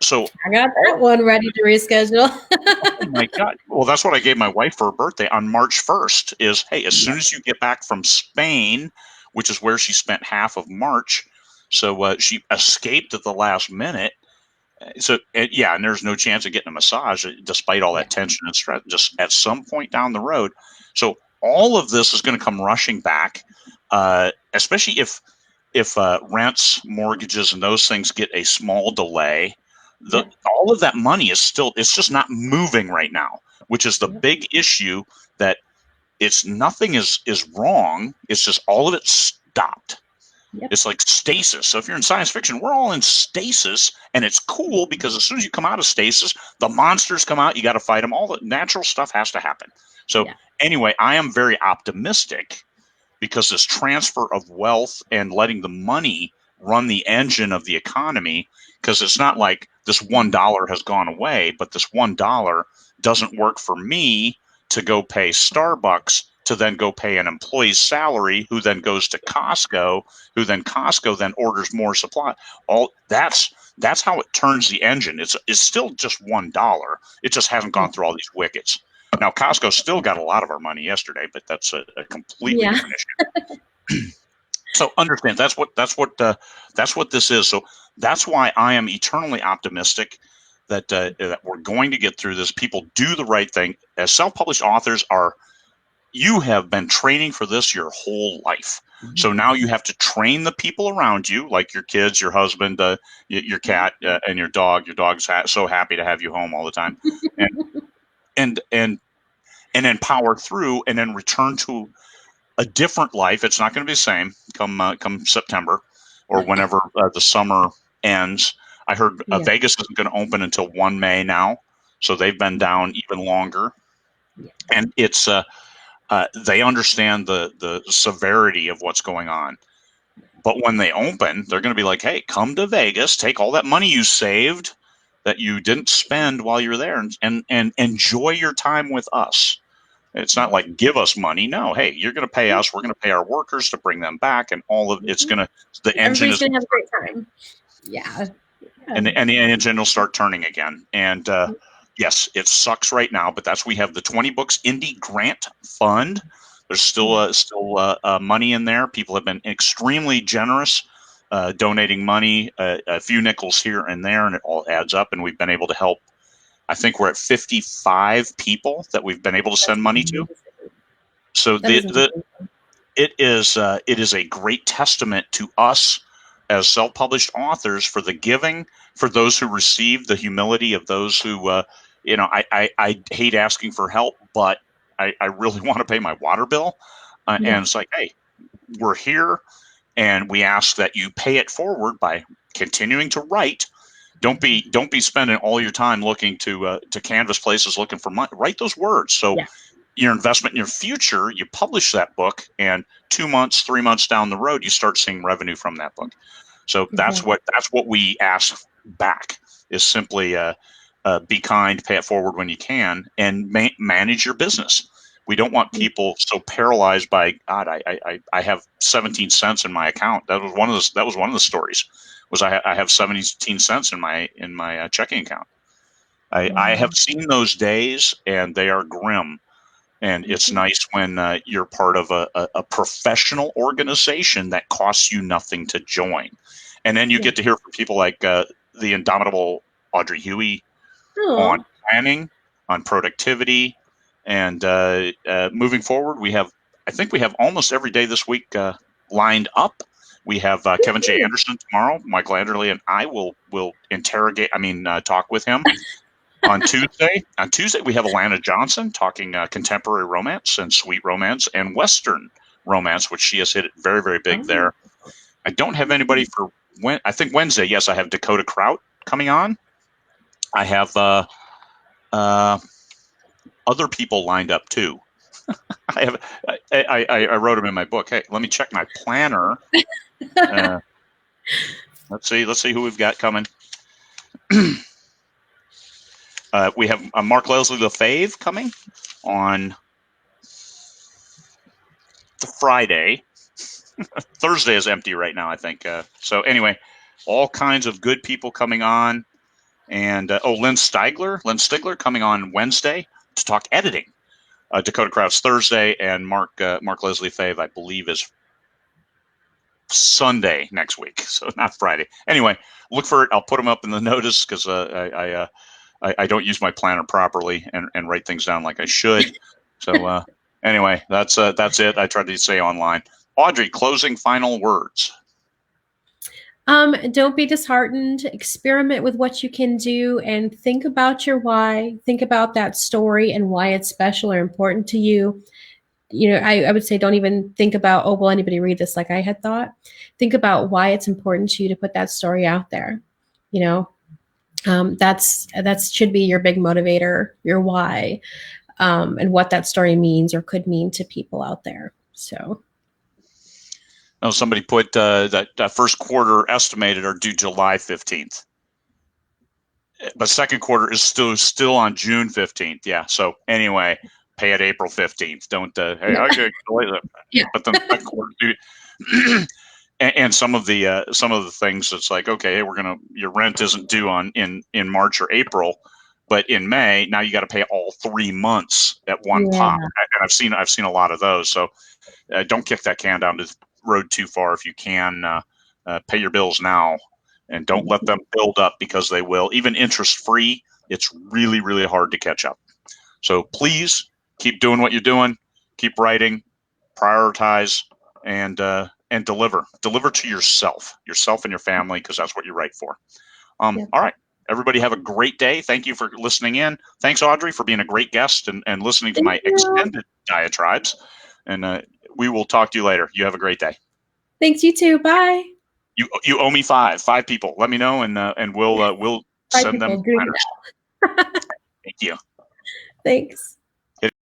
Speaker 1: So
Speaker 2: I got that one ready to reschedule.
Speaker 1: Oh my God. Well, that's what I gave my wife for her birthday on March 1st is, hey, as soon as you get back from Spain, which is where she spent half of March. So she escaped at the last minute. So, and there's no chance of getting a massage despite all that tension and stress just at some point down the road. So all of this is going to come rushing back, especially if rents, mortgages, and those things get a small delay. All of that money is still, it's just not moving right now, which is the big issue that it's nothing is wrong. It's just all of it stopped.
Speaker 2: Yep.
Speaker 1: It's like stasis. So if you're in science fiction, we're all in stasis, and it's cool because as soon as you come out of stasis, the monsters come out. You got to fight them. All the natural stuff has to happen. So
Speaker 2: Yeah.
Speaker 1: anyway, I am very optimistic because this transfer of wealth and letting the money run the engine of the economy, because it's not like this $1 has gone away, but this $1 doesn't work for me to go pay Starbucks to then go pay an employee's salary who then goes to Costco, who then Costco then orders more supply. All that's how it turns the engine. It's still just $1. It just hasn't gone through all these wickets. Now Costco still got a lot of our money yesterday, but that's a completely
Speaker 2: Yeah.
Speaker 1: different issue. So understand that's what this is. So that's why I am eternally optimistic that we're going to get through this. People do the right thing. As self-published authors are, you have been training for this your whole life. So now you have to train the people around you, like your kids, your husband, your cat, and your dog. Your dog's so happy to have you home all the time, and and and and then power through, and then return to a different life. It's not going to be the same come September or whenever the summer ends. I heard
Speaker 2: Yeah.
Speaker 1: Vegas isn't going to open until 1 May now, so they've been down even longer, and it's they understand the severity of what's going on. But when they open, they're going to be like, "Hey, come to Vegas, take all that money you saved that you didn't spend while you're there, and enjoy your time with us." It's not like give us money. No, hey, you're going to pay us. We're going to pay our workers to bring them back, and all of it's going to the engine
Speaker 2: Everybody's
Speaker 1: is
Speaker 2: gonna have a great time. Yeah.
Speaker 1: and the engine will start turning again. And yes, it sucks right now, but we have the 20 Books Indie Grant Fund. There's still money in there. People have been extremely generous, donating money, a few nickels here and there, and it all adds up. And we've been able to help. I think we're at 55 people that we've been able to send money to. So
Speaker 2: That is amazing.
Speaker 1: it is a great testament to us as self-published authors for the giving, for those who receive, the humility of those who I hate asking for help, but I really want to pay my water bill, and it's like, hey, we're here, and we ask that you pay it forward by continuing to write. Don't be spending all your time looking to canvas places looking for money. Write those words. So
Speaker 2: Yeah.
Speaker 1: your investment in your future, you publish that book, and 2 months, 3 months down the road, you start seeing revenue from that book. So that's what we ask back, is simply be kind, pay it forward when you can, and manage your business. We don't want people so paralyzed by God. I have 17 cents in my account. That was one of the stories. Was I have 17 cents in my checking account. I have seen those days, and they are grim. And it's nice when you're part of a professional organization that costs you nothing to join. And then you get to hear from people like the indomitable Audrey Hughey on
Speaker 2: Oh,
Speaker 1: planning, on productivity, and moving forward. I think we have almost every day this week lined up. We have Kevin J. Anderson tomorrow. Michael Anderley and I will talk with him. On Tuesday, we have Alana Johnson talking contemporary romance and sweet romance and Western romance, which she has hit it very, very big there. I don't have anybody for I think Wednesday. Yes, I have Dakota Kraut coming on. I have other people lined up too. I wrote them in my book. Hey, let me check my planner. Let's see who we've got coming. We have Mark Leslie LaFave coming on Friday. Thursday is empty right now, I think. So anyway, all kinds of good people coming on. And Lynn Stigler coming on Wednesday to talk editing. Dakota Kraut's Thursday, and Mark Leslie Fave, I believe, is Sunday next week, so not Friday. Anyway, look for it. I'll put them up in the notice because I don't use my planner properly and write things down like I should. So anyway, that's it. I tried to say online. Audrey, closing final words.
Speaker 2: Don't be disheartened. Experiment with what you can do and think about your why. Think about that story and why it's special or important to you. I would say don't even think about, oh, will anybody read this like I had thought. Think about why it's important to you to put that story out there. You know, that should be your big motivator, your why, and what that story means or could mean to people out there. So.
Speaker 1: Oh, somebody put that first quarter estimated are due July 15th. But second quarter is still on June 15th. Yeah. So anyway, pay it April 15th. Don't hey, I get
Speaker 2: Yeah.
Speaker 1: but then second quarter due. And some of the things, it's like, okay, hey, your rent isn't due in March or April, but in May now you got to pay all 3 months at one pop.
Speaker 2: Yeah.
Speaker 1: And I've seen a lot of those. So don't kick that can down the road too far if you can. Pay your bills now, and don't let them build up, because they will. Even interest free, it's really, really hard to catch up. So please keep doing what you're doing. Keep writing, prioritize, and deliver. Deliver to yourself and your family, because that's what you write for.
Speaker 2: Yeah.
Speaker 1: All right. Everybody have a great day. Thank you for listening in. Thanks, Audrey, for being a great guest and listening to
Speaker 2: Thank
Speaker 1: my
Speaker 2: you.
Speaker 1: extended diatribes. And we will talk to you later. You have a great day.
Speaker 2: Thanks, you too. Bye.
Speaker 1: You owe me five people. Let me know, and we'll
Speaker 2: Five
Speaker 1: send them
Speaker 2: people doing
Speaker 1: letters.
Speaker 2: that.
Speaker 1: Thank you.
Speaker 2: Thanks.